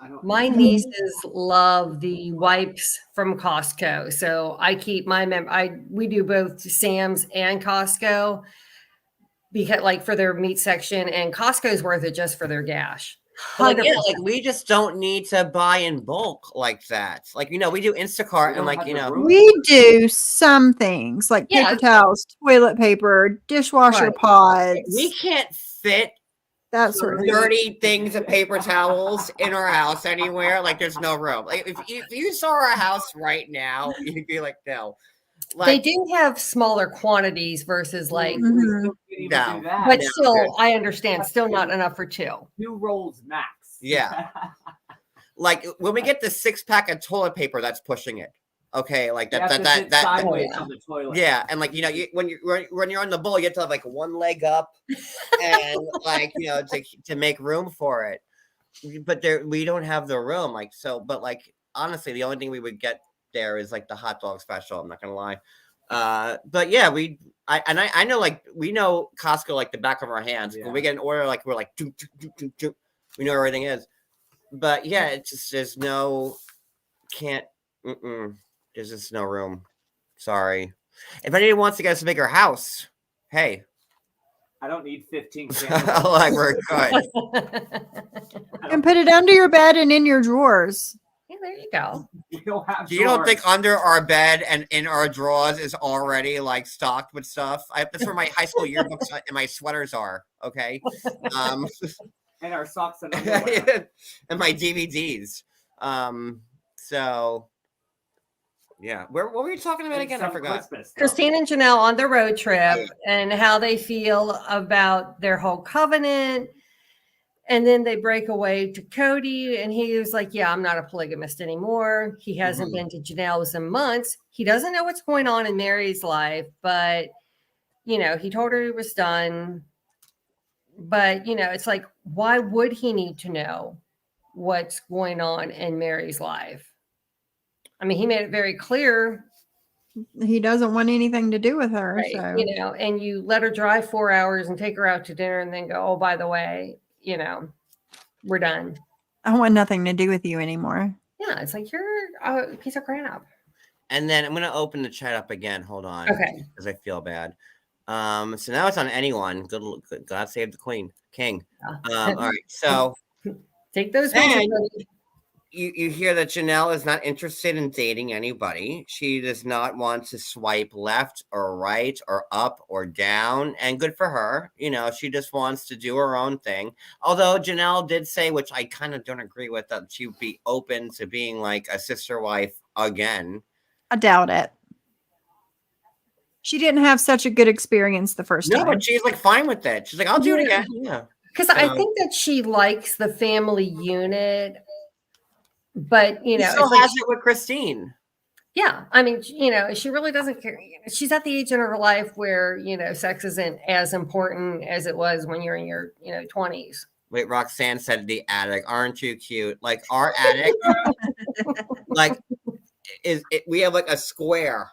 I don't My know. nieces love the wipes from Costco, so I keep we do both Sam's and Costco because, like, for their meat section, and Costco's worth it just for their gash. But like, yeah, 100%. like we just don't need to buy in bulk like that. Like we do Instacart We and don't like have the room. We do some things like Yeah. paper towels, toilet paper, dishwasher Right. pods, we can't fit that sort of thing. 30 things of paper towels in our house anywhere. Like there's no room. Like if you saw our house right now, you'd be like, no. They Like do have smaller quantities versus like, We Mhm. still can't even No. do that. but Yeah. still, I understand, still not enough for 2. 2 rolls max. Yeah. like when we get the 6-pack of toilet paper, that's pushing it. Okay, like You have to sit that sideways yeah. on the toilet. yeah, and like when you're on the bowl, you have to have like one leg up, and like to make room for it. But we don't have the room, like so. But like honestly, the only thing we would get there is like the hot dog special. I'm not gonna lie. But yeah, I know like we know Costco like the back of our hands. When we Yeah. get an order, like we're like do, do, do, do, do. We know where everything is. But yeah, it's just there's no can't. There's just no room. Sorry. If anyone wants to get us a bigger house, hey, I don't need 15 cameras. like we're good. And put it under your bed and in your drawers. Yeah, there you go. We don't have You don't think drawers. under our bed and in our drawers is already like stocked with stuff? That's where my high school yearbooks and my sweaters are. Okay, And our socks and underwear. and my DVDs. So yeah, what were you talking about And again? I some forgot. Christmas stuff. Christine and Janelle on the road trip and how they feel about their whole covenant. And then they break away to Cody, and he was like, yeah, I'm not a polygamist anymore. He hasn't been to Janelle's in months. He doesn't know what's going on in Mary's life, but, he told her he was done. But, it's like, why would he need to know what's going on in Mary's life? I mean, he made it very clear, He doesn't want anything to do with her. right, So and you let her drive 4 hours and take her out to dinner and then go, oh, by the way, we're done. I want nothing to do with you anymore. Yeah, it's like you're a piece of crap. And then I'm gonna open the chat up again. Hold on, Okay. because I feel bad. So now it's on anyone. Good, God save the Queen, King. All right, so Take those And- pictures. you hear that Janelle is not interested in dating anybody. She does not want to swipe left or right or up or down, and good for her. She just wants to do her own thing. Although Janelle did say, which I kind of don't agree with, that she would be open to being like a sister wife again. I doubt it. She didn't have such a good experience the first No, time. but she's like fine with it. She's like, I'll do it Yeah. again. Yeah. Because I think that she likes the family unit, but She it's still like has it with Christine. yeah, I mean, she really doesn't care. She's at the age in her life where sex isn't as important as it was when you're in your 20s. Wait, Roxanne said the attic. Aren't you cute? Like our attic, like we have like a square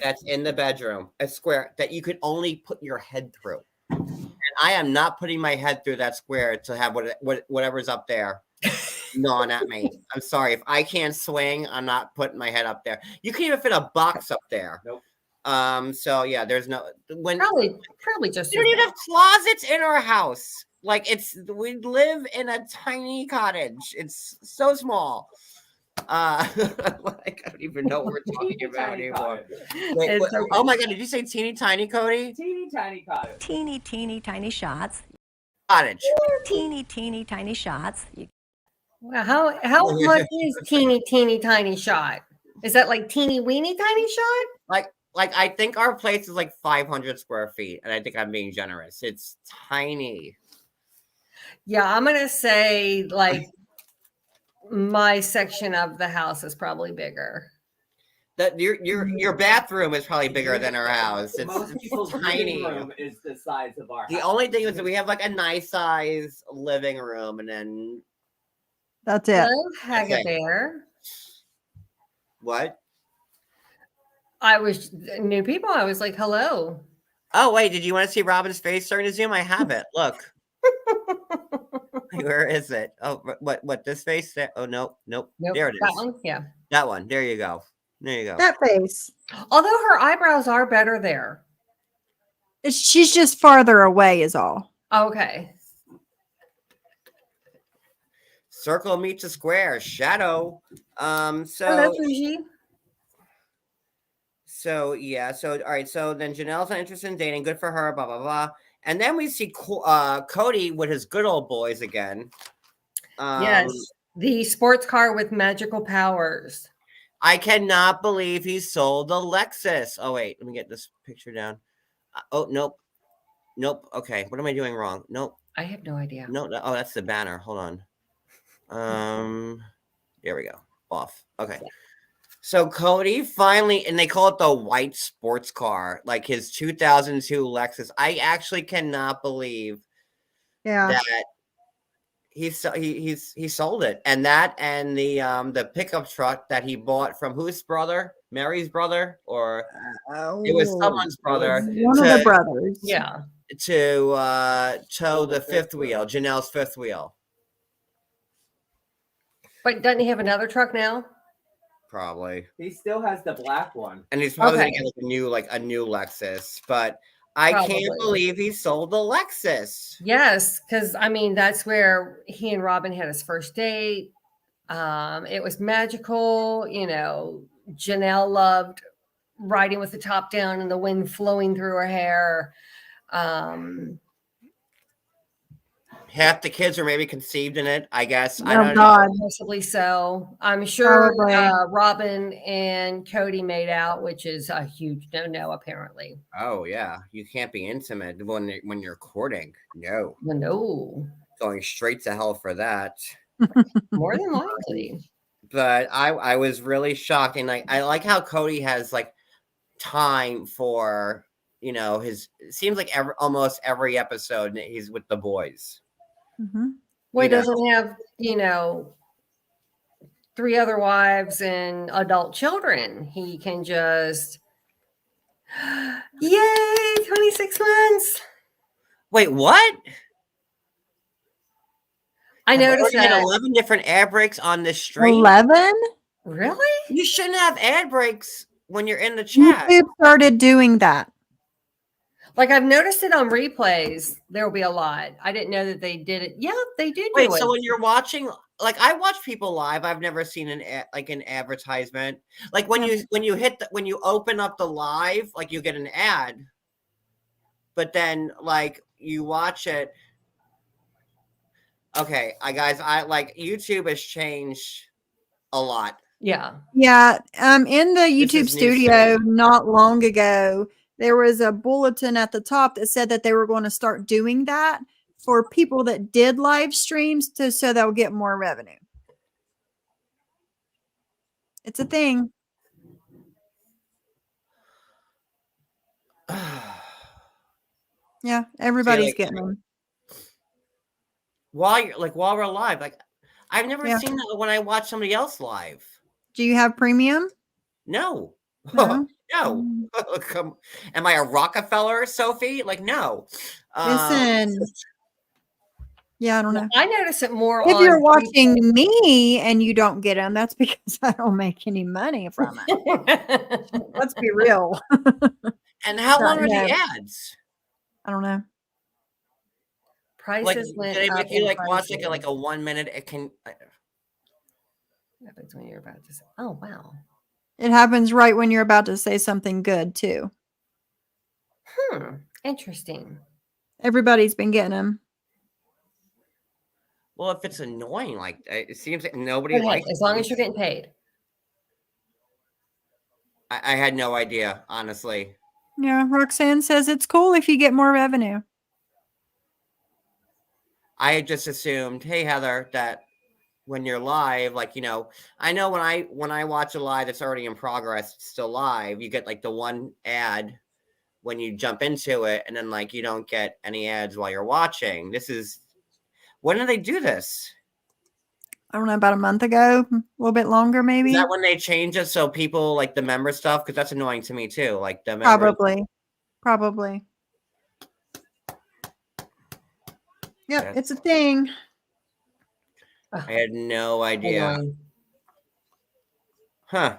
that's in the bedroom, a square that you could only put your head through. And I am not putting my head through that square to have whatever's up there gnawing at me. I'm sorry. If I can't swing, I'm not putting my head up there. You can't even fit a box up there. Nope. So yeah, there's no Probably just we don't even have closets in our house. Like we live in a tiny cottage. It's so small. Like I don't even know what we're talking about Tiny anymore. cottage. Wait, It's wait, oh my god, did you say teeny tiny, Cody? Teeny tiny cottage. Teeny, teeny, tiny shots. Cottage. Teeny, teeny, tiny shots. Wow, how much is teeny tiny shot? Is that like teeny weeny tiny shot? Like I think our place is like 500 square feet, and I think I'm being generous. It's tiny. Yeah, I'm gonna say like my section of the house is probably bigger. That your bathroom is probably bigger than our house. Most It's people's tiny. living room is the size of our The house. only thing is that we have like a nice size living room, and then That's it. Hello, Hagabear. what? I was new people. I was like, hello. Oh wait, did you want to see Robin's face during the Zoom? I have it. Look. Where is it? Oh, what? This face? There? Oh, nope. Nope, There it is. that one. Yeah. That one. There you go. There you go. That face. Although her eyebrows are better there. She's just farther away, is all. Okay. Circle meets a square. Shadow. Hello, So Fuji. yeah. So all right. So then Janelle's not interested in dating. Good for her. Blah blah blah. And then we see Cody with his good old boys again. Yes. The sports car with magical powers. I cannot believe he sold a Lexus. Oh wait, let me get this picture down. Oh nope. Okay, what am I doing wrong? Nope. I have no idea. No. Oh, that's the banner. Hold on. There we go. Off. Okay. So Cody finally, and they call it the white sports car, like his 2002 Lexus. I actually cannot believe Yeah. that he sold it, and that and the pickup truck that he bought from whose brother? Mary's brother, or it was someone's brother. One of the brothers. Yeah. To tow the fifth wheel, Janelle's fifth wheel, But doesn't he have another truck now? probably. He still has the black one. And he's probably Okay. gonna get like a new Lexus, but I can't Probably. believe he sold the Lexus. Yes, because I mean that's where he and Robin had his first date. It was magical. You know, Janelle loved riding with the top down and the wind flowing through her hair. Half the kids were maybe conceived in it, I guess. I Oh don't God. Possibly so. I'm sure Probably. Robin and Cody made out, which is a huge no-no, apparently. Oh yeah, you can't be intimate when you're courting. No, No, going straight to hell for that. more than likely. But I was really shocked, and I like how Cody has like time for his. It seems like almost every episode he's with the boys. Mhm. Well, he You know. doesn't have, 3 other wives and adult children. He can just, yay, 26 months. Wait, what? I I've noticed already had that. 11 different ad breaks on this stream. 11? Really? You shouldn't have ad breaks when you're in the chat. YouTube started doing that. Like I've noticed it on replays. There will be a lot. I didn't know that they did it. Yeah, they did Wait, do so it. when you're watching, like I watch people live, I've never seen an advertisement. Like when Yeah. when you open up the live, like you get an ad, but then like you watch it. Okay, I like YouTube has changed a lot. Yeah. Yeah. In the This YouTube is new studio stream. not long ago, there was a bulletin at the top that said that they were going to start doing that for people that did live streams so they'll get more revenue. It's a thing. Yeah, everybody's like- getting them. while we're live, like I've never Yeah. seen that when I watch somebody else live. Do you have premium? No. No? No. Mm. Come, am I a Rockefeller, Sophie? Like, no. Listen. Yeah, I don't know. I notice it more If on you're watching me and you don't get them, that's because I don't make any money from it. replay. Let's be real. And how Not long are the yet. ads? I don't know. Like, Prices went did they up. make you in like watch prices. like a 1 minute? It can. Happens when you're about to say, oh wow. It happens right when you're about to say something good, too. Interesting. Everybody's been getting them. Well, if it's annoying, like it seems like nobody Okay, likes. as long them. as you're getting paid. I had no idea, honestly. Yeah, Roxanne says it's cool if you get more revenue. I had just assumed, hey Heather, that when you're live, like I know when I watch a live that's already in progress, it's still live. You get like the one ad when you jump into it, and then like you don't get any ads while you're watching. When did they do this? I don't know, about a month ago, a little bit longer, maybe. Is that when they change it so people like the member stuff? Because that's annoying to me too. Like the member. Probably. Yep, Yeah. it's a thing. I had no idea. Annoying. Huh.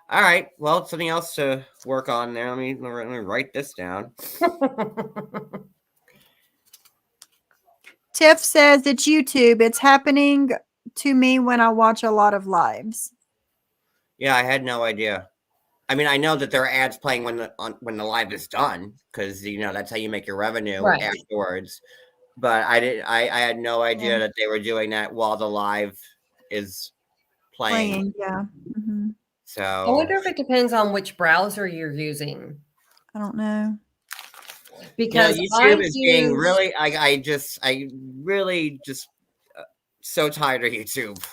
All right. Well, something else to work on there. Let me write this down. Tiff says it's YouTube. It's happening to me when I watch a lot of lives. Yeah, I had no idea. I mean, I know that there are ads playing when the live is done, because that's how you make your revenue Right. afterwards. But I had no idea Yeah. that they were doing that while the live is playing. Yeah. Hmm. So I wonder if it depends on which browser you're using. I don't know. Because YouTube is being use- really. I really just so tired of YouTube.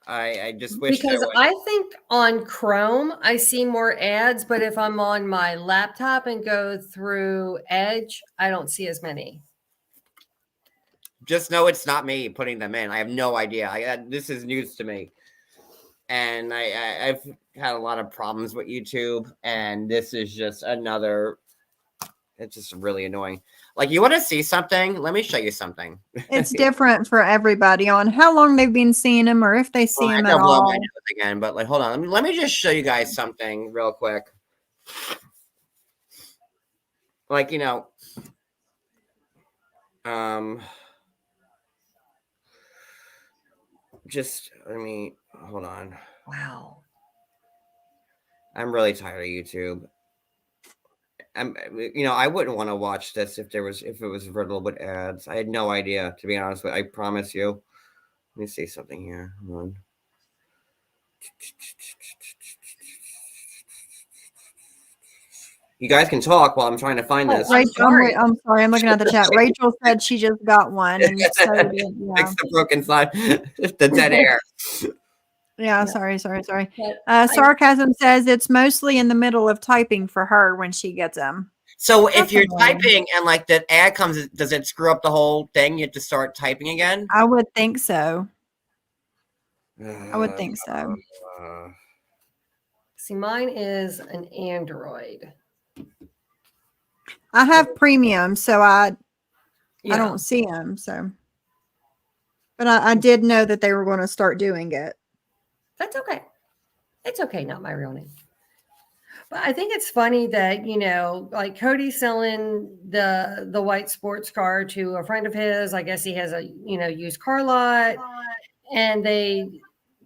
I just wish there Because was. I think on Chrome I see more ads, but if I'm on my laptop and go through Edge, I don't see as many. Just know it's not me putting them in. I have no idea. This is news to me, and I've had a lot of problems with YouTube, and this is just another. It's just really annoying. Like, you want to see something? Let me show you something. It's different for everybody on how long they've been seeing him or if they see Well, I him know at blow my all. nose again, but like, hold on. Let me just show you guys something real quick. Like, just let me hold on. Wow. I'm really tired of YouTube. I wouldn't want to watch this if it was riddled with ads. I had no idea, to be honest with you. I promise you. Let me see something here. Hold on. You guys can talk while I'm trying to find this. I'm sorry. I'm sorry. I'm looking at the chat. Rachel said she just got one, and so did, yeah. Fix the broken slide, the dead air. Yeah, Yeah. sorry. But Sarcasm says it's mostly in the middle of typing for her when she gets them. So if That's you're annoying. typing and like the ad comes, does it screw up the whole thing? You have to start typing again? I would think so. I would think so. see, mine is an Android. I have premium, so I Yeah. don't see them. So, but I did know that they were going to start doing it. That's okay. It's okay, not my real name. But I think it's funny that, like Cody's selling the white sports car to a friend of his. I guess he has a, used car lot. And they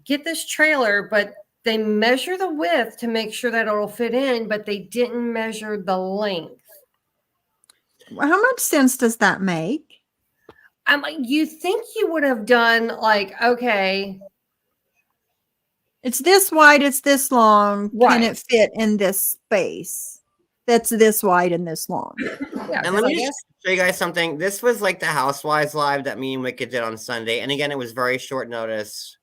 get this trailer, but they measure the width to make sure that it'll fit in, but they didn't measure the length. How much sense does that make? I'm like, you think you would have done like, okay, It's this wide, it's this long. Can Right. it fit in this space that's this wide and this long? yeah. And 'cause let I me guess- just show you guys something. This was like the Housewives live that me and Wicked did on Sunday. And again, it was very short notice.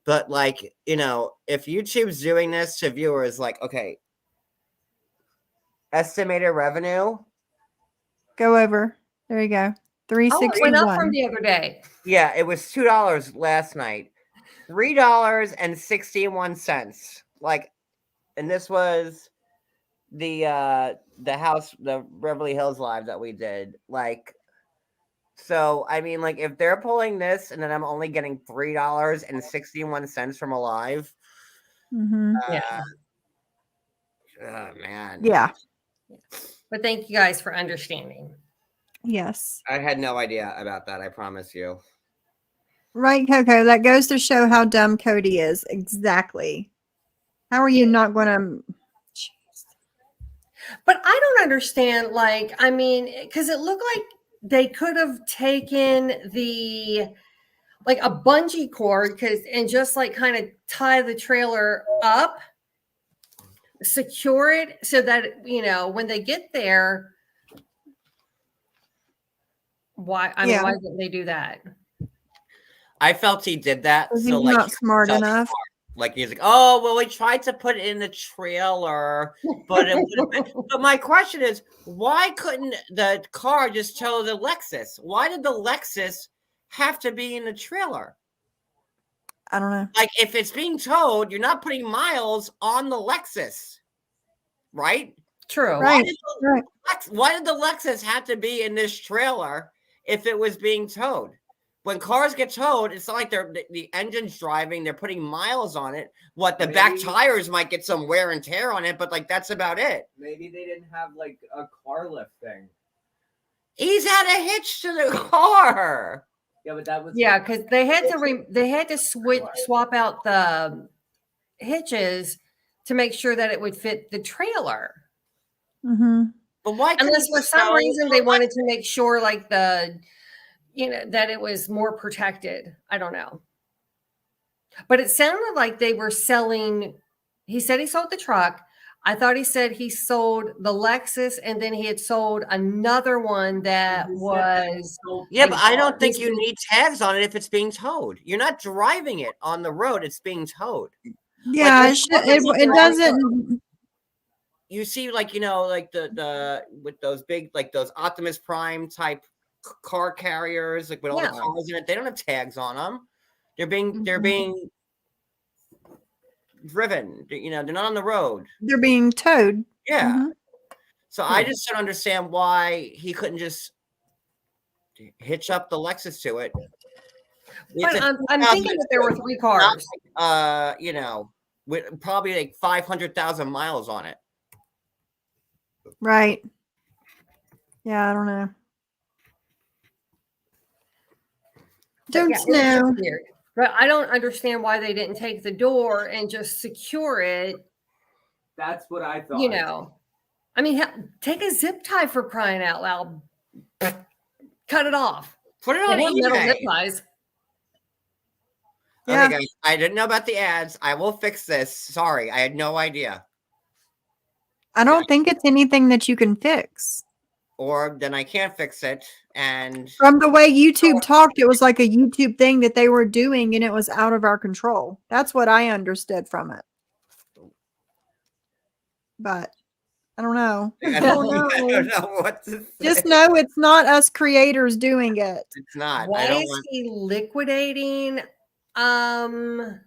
But like, if YouTube's doing this to viewers, like, okay, estimated revenue. Go over. There you go. Oh, it went up from 361. the other day. Yeah, it was $2 last night. $3.61. Like, and this was the Beverly Hills live that we did. Like, so I mean, like, if they're pulling this and then I'm only getting $3.61 from a live, Mm-hmm. Yeah. oh man. Yeah. But thank you guys for understanding. Yes. I had no idea about that, I promise you. Right, Coco. That goes to show how dumb Cody is. Exactly. How are you not going to? But I don't understand, like, I mean, because it looked like they could have taken like a bungee cord and just like kind of tie the trailer up, secure it so that, when they get there, why didn't they do that? I felt he did that. He's So like not smart enough. Like he's like, oh well, we tried to put it in the trailer, but it would have been. But my question is, why couldn't the car just tow the Lexus? Why did the Lexus have to be in the trailer? I don't know. Like, if it's being towed, you're not putting miles on the Lexus, right? True. Right. Why did the Lexus have to be in this trailer if it was being towed? When cars get towed, it's not like the engine's driving, they're putting miles on it. What, the back tires might get some wear and tear on it, but like that's about it. Maybe they didn't have like a car lift thing. He's had a hitch to the car. Yeah, but that was because they had to swap out the hitches to make sure that it would fit the trailer. Mm-hmm. But why? Unless for some reason they wanted to make sure like that it was more protected. I don't know. But it sounded like they were selling, he said he sold the truck. I thought he said he sold the Lexus and then he had sold another one that was. Yeah, but I don't think He's you been- need tags on it if it's being towed. You're not driving it on the road; it's being towed. Yeah, there's it doesn't. You see, like like the with those big, like those Optimus Prime type car carriers, like with all Yeah. the cars in it. They don't have tags on them. They're Mhm. being driven. They're not on the road. They're being towed. Yeah. Mhm. So I just don't understand why he couldn't just hitch up the Lexus to it. But It's a I'm thinking that there were 3 cars. with probably like 500,000 miles on it. Right. Yeah, I don't know. But Don't yeah, it was just know. weird. But I don't understand why they didn't take the door and just secure it. That's what I thought. You know, I mean, take a zip tie for crying out loud. Cut it off. Put it They on have metal zip eBay. ties. Yeah. Okay, guys, I didn't know about the ads. I will fix this. Sorry, I had no idea. I don't think it's anything that you can fix. Or then I can't fix it. And From the way YouTube talked, it was like a YouTube thing that they were doing and it was out of our control. That's what I understood from it. But I don't know. I I don't, don't I know. don't know what to say. Just know it's not us creators doing it. It's not. I Why don't is want. he liquidating? I'm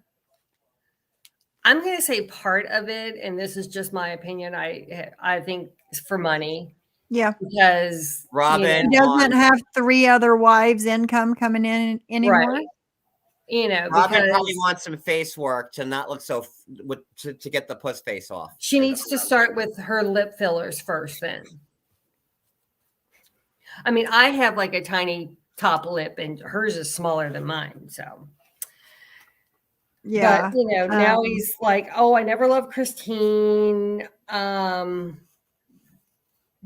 going to say part of it, and this is just my opinion. I think it's for money Yeah. because Robin He doesn't wants- have 3 other wives' income coming in anymore. right? You know, Robin because probably wants some face work to not look so to get the puss face off. she needs to start with her lip fillers first. Then, I mean, I have like a tiny top lip, and hers is smaller than mine. So, Yeah. but now um, he's like, "Oh, I never loved Christine." Janelle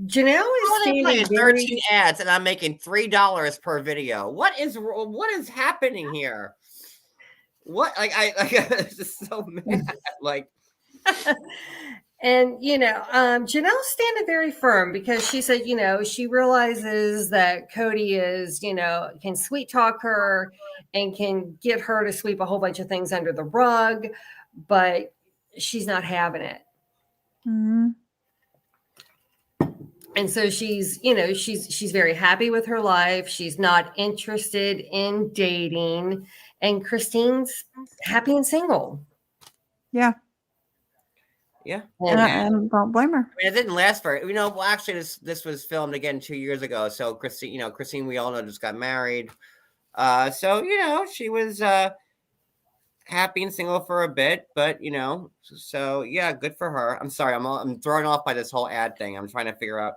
is How are they playing standing very 13 ads and I'm making $3 per video? What is happening here? What I'm just so mad. Like, And Janelle's standing very firm because she said, she realizes that Cody is, can sweet talk her and can get her to sweep a whole bunch of things under the rug, but she's not having it. mhm. And so she's very happy with her life. She's not interested in dating, and Christine's happy and single. Yeah. yeah. And I don't blame her. I mean, it didn't last for well, actually this was filmed again 2 years ago. So Christine, we all know, just got married. So she was happy and single for a bit, but so yeah, good for her. I'm sorry, I'm thrown off by this whole ad thing. I'm trying to figure out.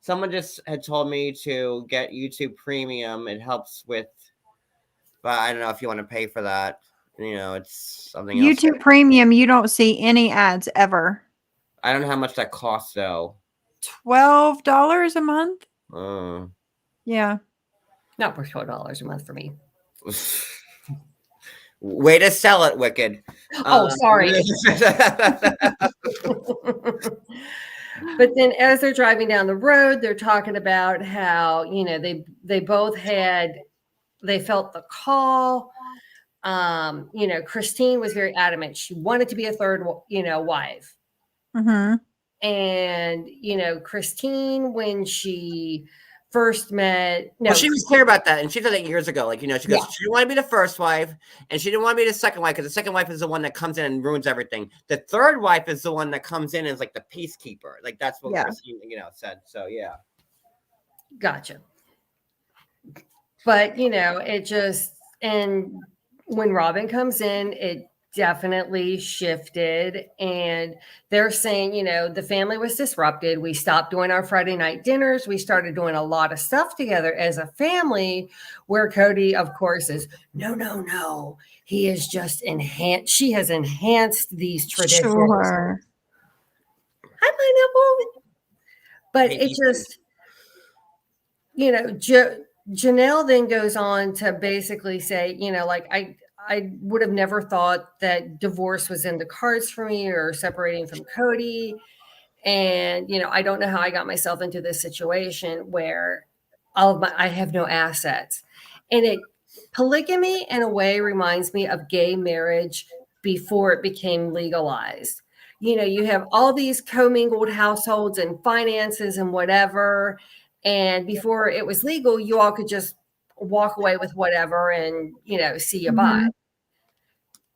Someone just had told me to get YouTube Premium. It helps with, but I don't know if you want to pay for that. It's something else. YouTube Premium, you don't see any ads ever. I don't know how much that costs though. $12 a month? Yeah. Not worth $12 a month for me. Way to sell it, Wicked. Oh, sorry. But then as they're driving down the road, they're talking about how, they both they felt the call. Christine was very adamant. She wanted to be a third, wife. Mm-hmm. And, Christine, when she first met, Well, she was clear about that, and she said that years ago. Like, she goes, Yeah. she didn't want to be the first wife, and she didn't want to be the second wife, because the second wife is the one that comes in and ruins everything. The third wife is the one that comes in and is like the peacekeeper. Like, that's what Yeah. Christine, said. So yeah. Gotcha. But, it just, and when Robin comes in, it definitely shifted. And they're saying, the family was disrupted. We stopped doing our Friday night dinners. We started doing a lot of stuff together as a family, where Cody, of course, is no. He is just enhanced. She has enhanced these traditions. Sure. Hi, Pineapple. But Hey, it Ethan. just, Janelle then goes on to basically say, I would have never thought that divorce was in the cards for me, or separating from Cody. And, I don't know how I got myself into this situation where I have no assets. And polygamy in a way reminds me of gay marriage before it became legalized. You have all these commingled households and finances and whatever. And before it was legal, you all could just walk away with whatever and, see you bye.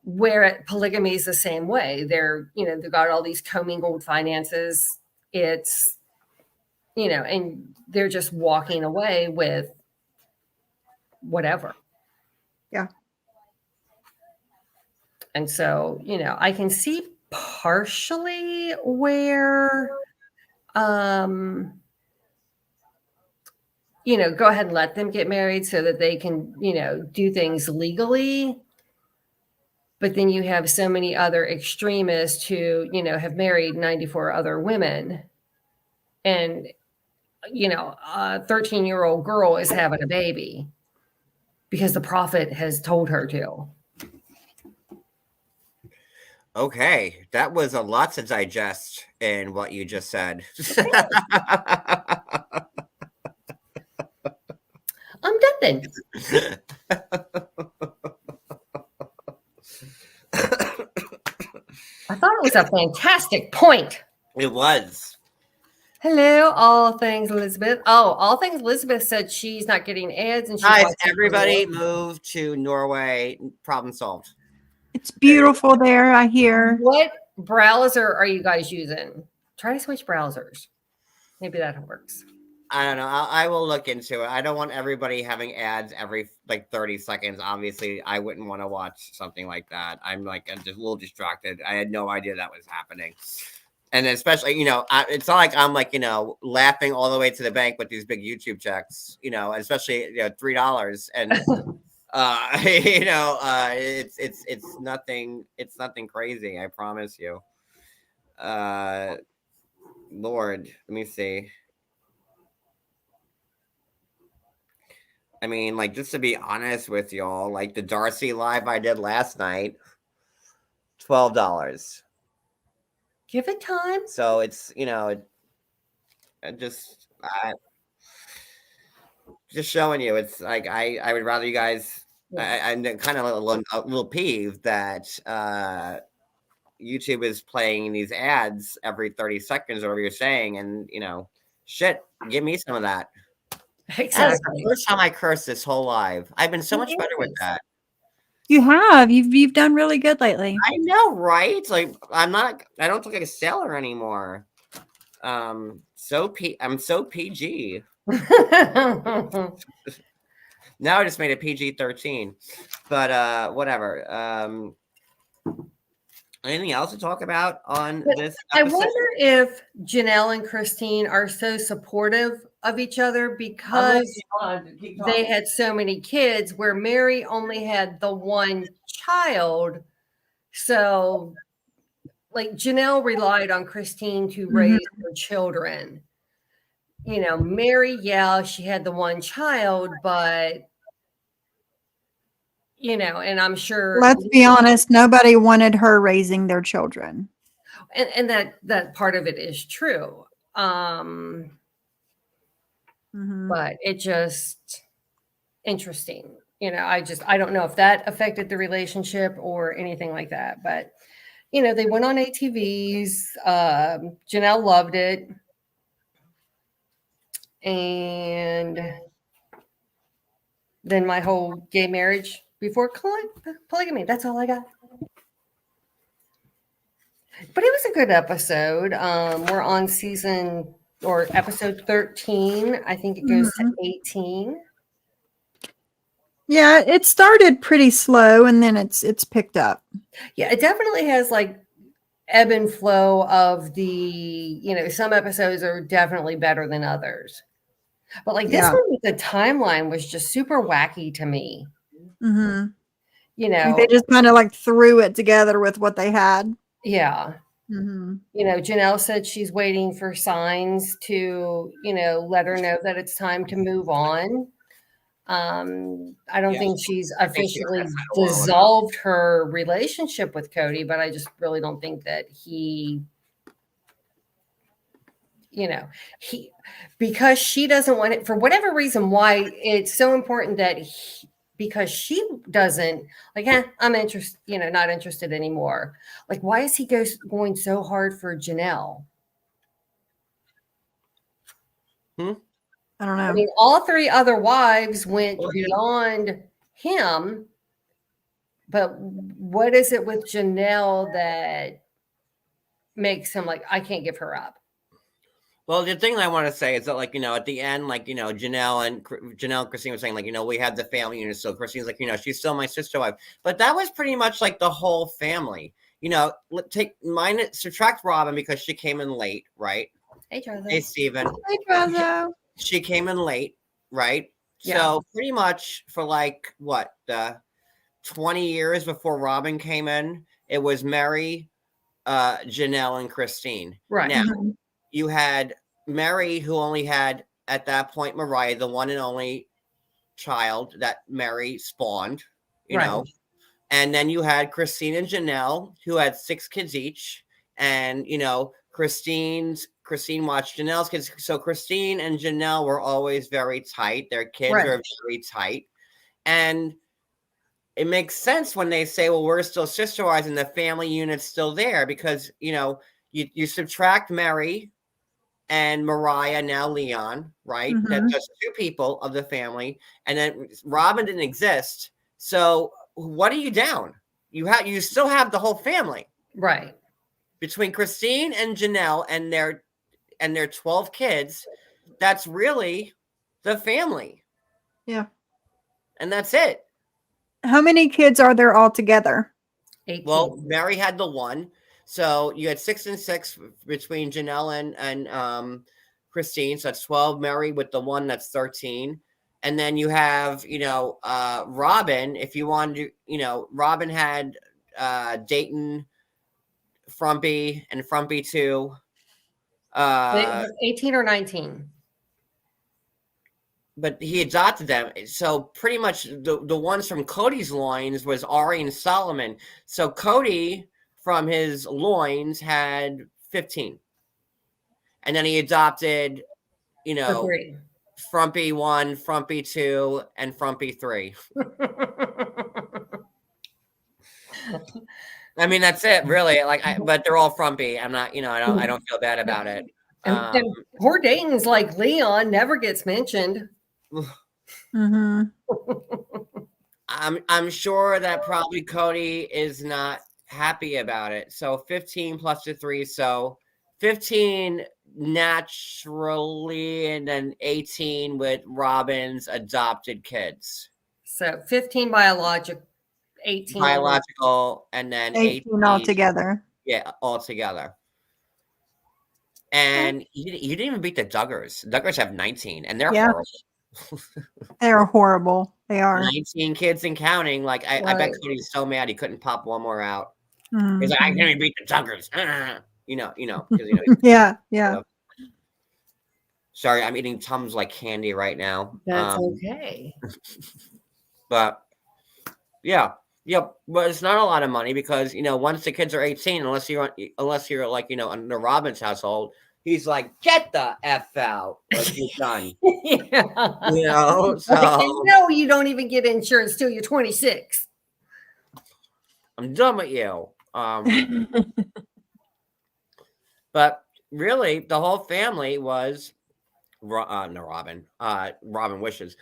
Where polygamy is the same way. They've got all these commingled finances. It's, and they're just walking away with whatever. Yeah. And so, I can see partially where, go ahead and let them get married so that they can, do things legally. But then you have so many other extremists who, have married 94 other women. And, a 13-year-old girl is having a baby because the prophet has told her to. Okay, that was a lot to digest in what you just said. I'm done then. I thought it was a fantastic point. It was. Hello, All Things Elizabeth. Oh, All Things Elizabeth said she's not getting ads and she Guys, wants everybody move to Norway. Problem solved. It's beautiful there, I hear. What browser are you guys using? Try to switch browsers. Maybe that works. I don't know. I will look into it. I don't want everybody having ads every 30 seconds. Obviously, I wouldn't want to watch something like that. I'm just a little distracted. I had no idea that was happening. And especially, it's not like I'm laughing all the way to the bank with these big YouTube checks, especially, $3. And, it's nothing crazy. I promise you. Lord, let me see. I mean, just to be honest with y'all, the Darcy live I did last night, $12. Give it time. So it's, just showing you. It's I would rather you guys, I'm kind of a little peeved that YouTube is playing these ads every 30 seconds or whatever you're saying. And, shit, give me some of that. Exactly. That's the first time I cursed this whole live. I've been so much better with that. You have. You've done really good lately. I know, right? I don't look like a sailor anymore. I'm so PG. Now I just made it PG-13. But whatever. Anything else to talk about on this episode? I wonder if Janelle and Christine are so supportive of each other because they had so many kids, where Mary only had the one child. So Janelle relied on Christine to raise her children. Mary, she had the one child, but and I'm sure, Let's be honest, nobody wanted her raising their children. and that part of it is true. But it just interesting. I don't know if that affected the relationship or anything like that, but they went on ATVs. Janelle loved it. And then my whole gay marriage before polygamy. That's all I got. But it was a good episode. We're on episode 13. I think it goes to 18. Yeah, it started pretty slow and then it's picked up. Yeah, it definitely has ebb and flow of the, some episodes are definitely better than others. But this one with the timeline was just super wacky to me. Mm-hmm. They just kind of threw it together with what they had. Yeah. Mm-hmm. Janelle said she's waiting for signs to, let her know that it's time to move on. I don't think she's officially dissolved her relationship with Cody, but I just really don't think that he you know, he, because she doesn't want it for whatever reason, why it's so important that because she doesn't like, I'm interested, not interested anymore. Like, why is he going so hard for Janelle? I don't know. I mean, all three other wives went beyond him, but what is it with Janelle that makes him like, I can't give her up? Well, the thing I want to say is that, like, at the end, like, Janelle and Christine was saying, like, we have the family unit. So Christine's like, she's still my sister wife. But that was pretty much like the whole family. Subtract Robin because she came in late, right? Hey, Jonathan. Hey, Steven. Hey, Trazo. She came in late, right? Yeah. So pretty much for like, 20 years before Robin came in, it was Mary, Janelle, and Christine. Right. Now, you had Mary, who only had, at that point, Mariah, the one and only child that Mary spawned, you know. And then you had Christine and Janelle, who had 6 kids each. And, Christine watched Janelle's kids. So Christine and Janelle were always very tight. Their kids were very tight. And it makes sense when they say, well, we're still sister wives and the family unit's still there because, you subtract Mary and Mariah, now Leon, right? That's just 2 people of the family. And then Robin didn't exist. So what are you down? You still have the whole family. Right. Between Christine and Janelle and their 12 kids, that's really the family. Yeah. And that's it. How many kids are there altogether? 18. Well, Mary had the 1. So you had 6 and 6 between Janelle and Christine. So that's 12. Mary with the 1, that's 13. And then you have, Robin, if you wanted to, Robin had Dayton, Frumpy, and Frumpy 2. 18 or 19. But he adopted them. So pretty much the ones from Cody's loins was Ari and Solomon. So Cody from his loins had 15. And then he adopted, Frumpy 1, Frumpy 2, and Frumpy 3. I mean, that's it, really. But they're all Frumpy. I'm not, I don't feel bad about it. And poor Dayton's like Leon, never gets mentioned. Mm-hmm. I'm sure that probably Cody is not happy about it. So 15 plus the 3, so 15 naturally, and then 18 with Robin's adopted kids. So 15 biological, 18 biological, and then 18 altogether. Yeah, altogether. And you didn't even beat the Duggars. Duggars have 19, and they're horrible. They're horrible. They are 19 kids and counting. Like I bet Cody's so mad he couldn't pop one more out. Mm-hmm. He's like, I can't even beat the Duggars. Yeah. Sorry, I'm eating Tums like candy right now. That's okay. But yeah, but it's not a lot of money because once the kids are 18, unless you're like in the Robbins household, he's like, get the F out. Like, you're done. Yeah. So you don't even get insurance till you're 26. I'm done with you. But really, the whole family was Robin wishes,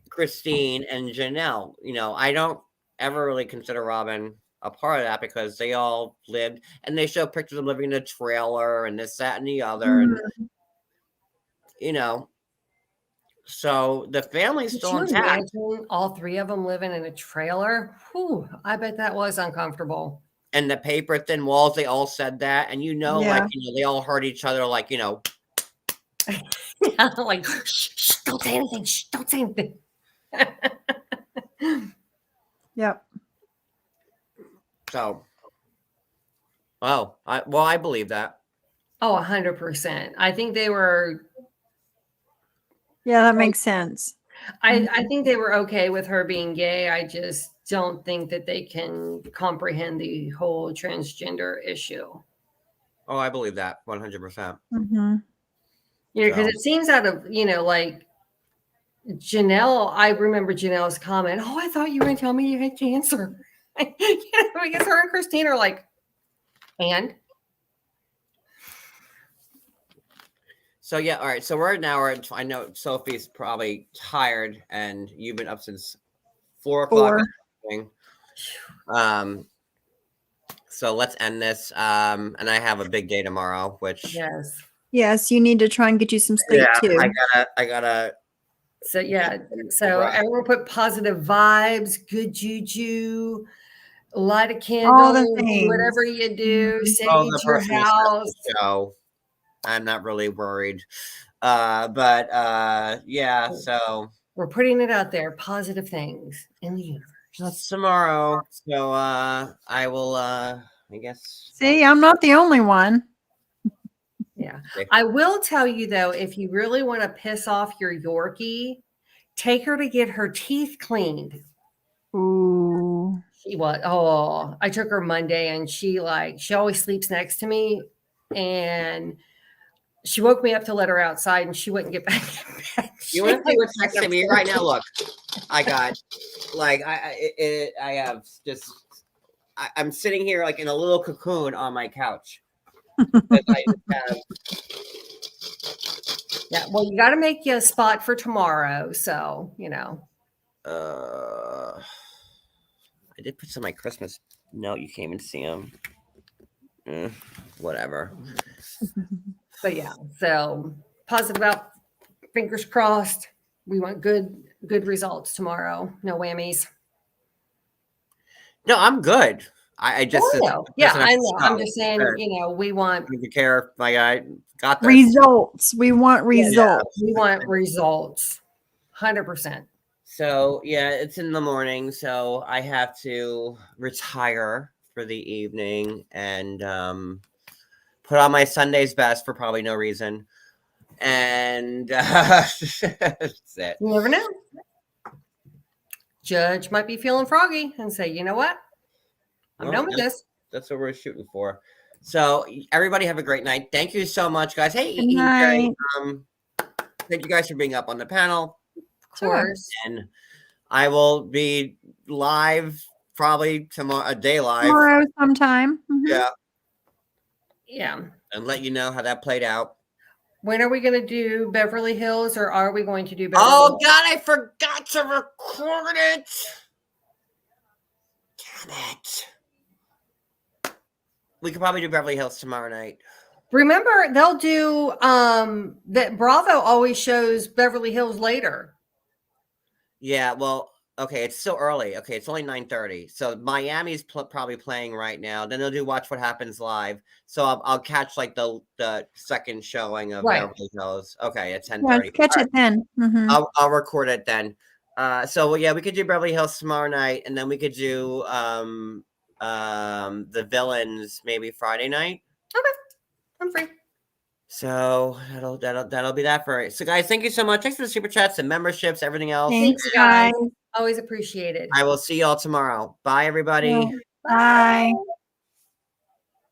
Christine and Janelle. I don't ever really consider Robin a part of that because they all lived, and they show pictures of living in a trailer and this, that, and the other. And, so the family's still intact. All 3 of them living in a trailer. Whew, I bet that was uncomfortable. And the paper thin walls, they all said that. And they all heard each other like, like, shh, don't say anything. Shh, don't say anything. Yep. So, I believe that. Oh, 100%. I think they were. Yeah, that makes sense. I think they were okay with her being gay. I just don't think that they can comprehend the whole transgender issue. Oh, I believe that 100%. Mm-hmm. because it seems out of, like Janelle, I remember Janelle's comment, oh, I thought you were going to tell me you had cancer. Because her and Christine are like, and? So yeah, all right. So we're an hour. I know Sophie's probably tired, and you've been up since 4 o'clock. In the morning. So let's end this. And I have a big day tomorrow, which Yes, you need to try and get you some sleep too. I gotta. So everyone put positive vibes, good juju, light a candle, whatever you do, sage your house. So I'm not really worried. But yeah, so we're putting it out there, positive things in the universe. That's tomorrow. So I will I guess. See, I'm not the only one. Yeah. I will tell you though, if you really want to piss off your Yorkie, take her to get her teeth cleaned. Ooh. I took her Monday and she always sleeps next to me, and she woke me up to let her outside and she wouldn't get back in bed. You want to see what's next to me right now? Look, I got I'm sitting here like in a little cocoon on my couch. Yeah, well, you got to make you a spot for tomorrow, so I did put some of my Christmas note. You can't even see them. Whatever. But yeah, so positive out. Fingers crossed. We want good results tomorrow. No whammies. No, I'm good. I just I know. I'm just saying, we want to care. My guy got this. Results. We want results. We want results. 100%. So yeah, it's in the morning, so I have to retire for the evening and put on my Sunday's best for probably no reason. And that's it. You never know. Judge might be feeling froggy and say, you know what? I'm done with this. That's what we're shooting for. So everybody have a great night. Thank you so much, guys. Hey, good night. Thank you guys for being up on the panel. Of course. And I will be live probably tomorrow, a day live. Tomorrow sometime. Mm-hmm. Yeah. Yeah. And let you know how that played out. When are we going to do Beverly Hills, or are we going to do Beverly Hills? God, I forgot to record it. Damn it. We could probably do Beverly Hills tomorrow night. Remember, they'll do that. Bravo always shows Beverly Hills later. Yeah, well, okay, it's still early. Okay, it's only 9:30. So Miami's probably playing right now. Then they'll do Watch What Happens Live. So I'll catch like the second showing of Beverly Hills. Okay, at 10:30. Yeah, catch it then. Mm-hmm. I'll record it then. So yeah, we could do Beverly Hills tomorrow night, and then we could do the Villains maybe Friday night. Okay, I'm free. So that'll be that for it. So guys, thank you so much. Thanks for the super chats and memberships, everything else. Thanks, guys. Always appreciate it. I will see y'all tomorrow. Bye, everybody. Bye.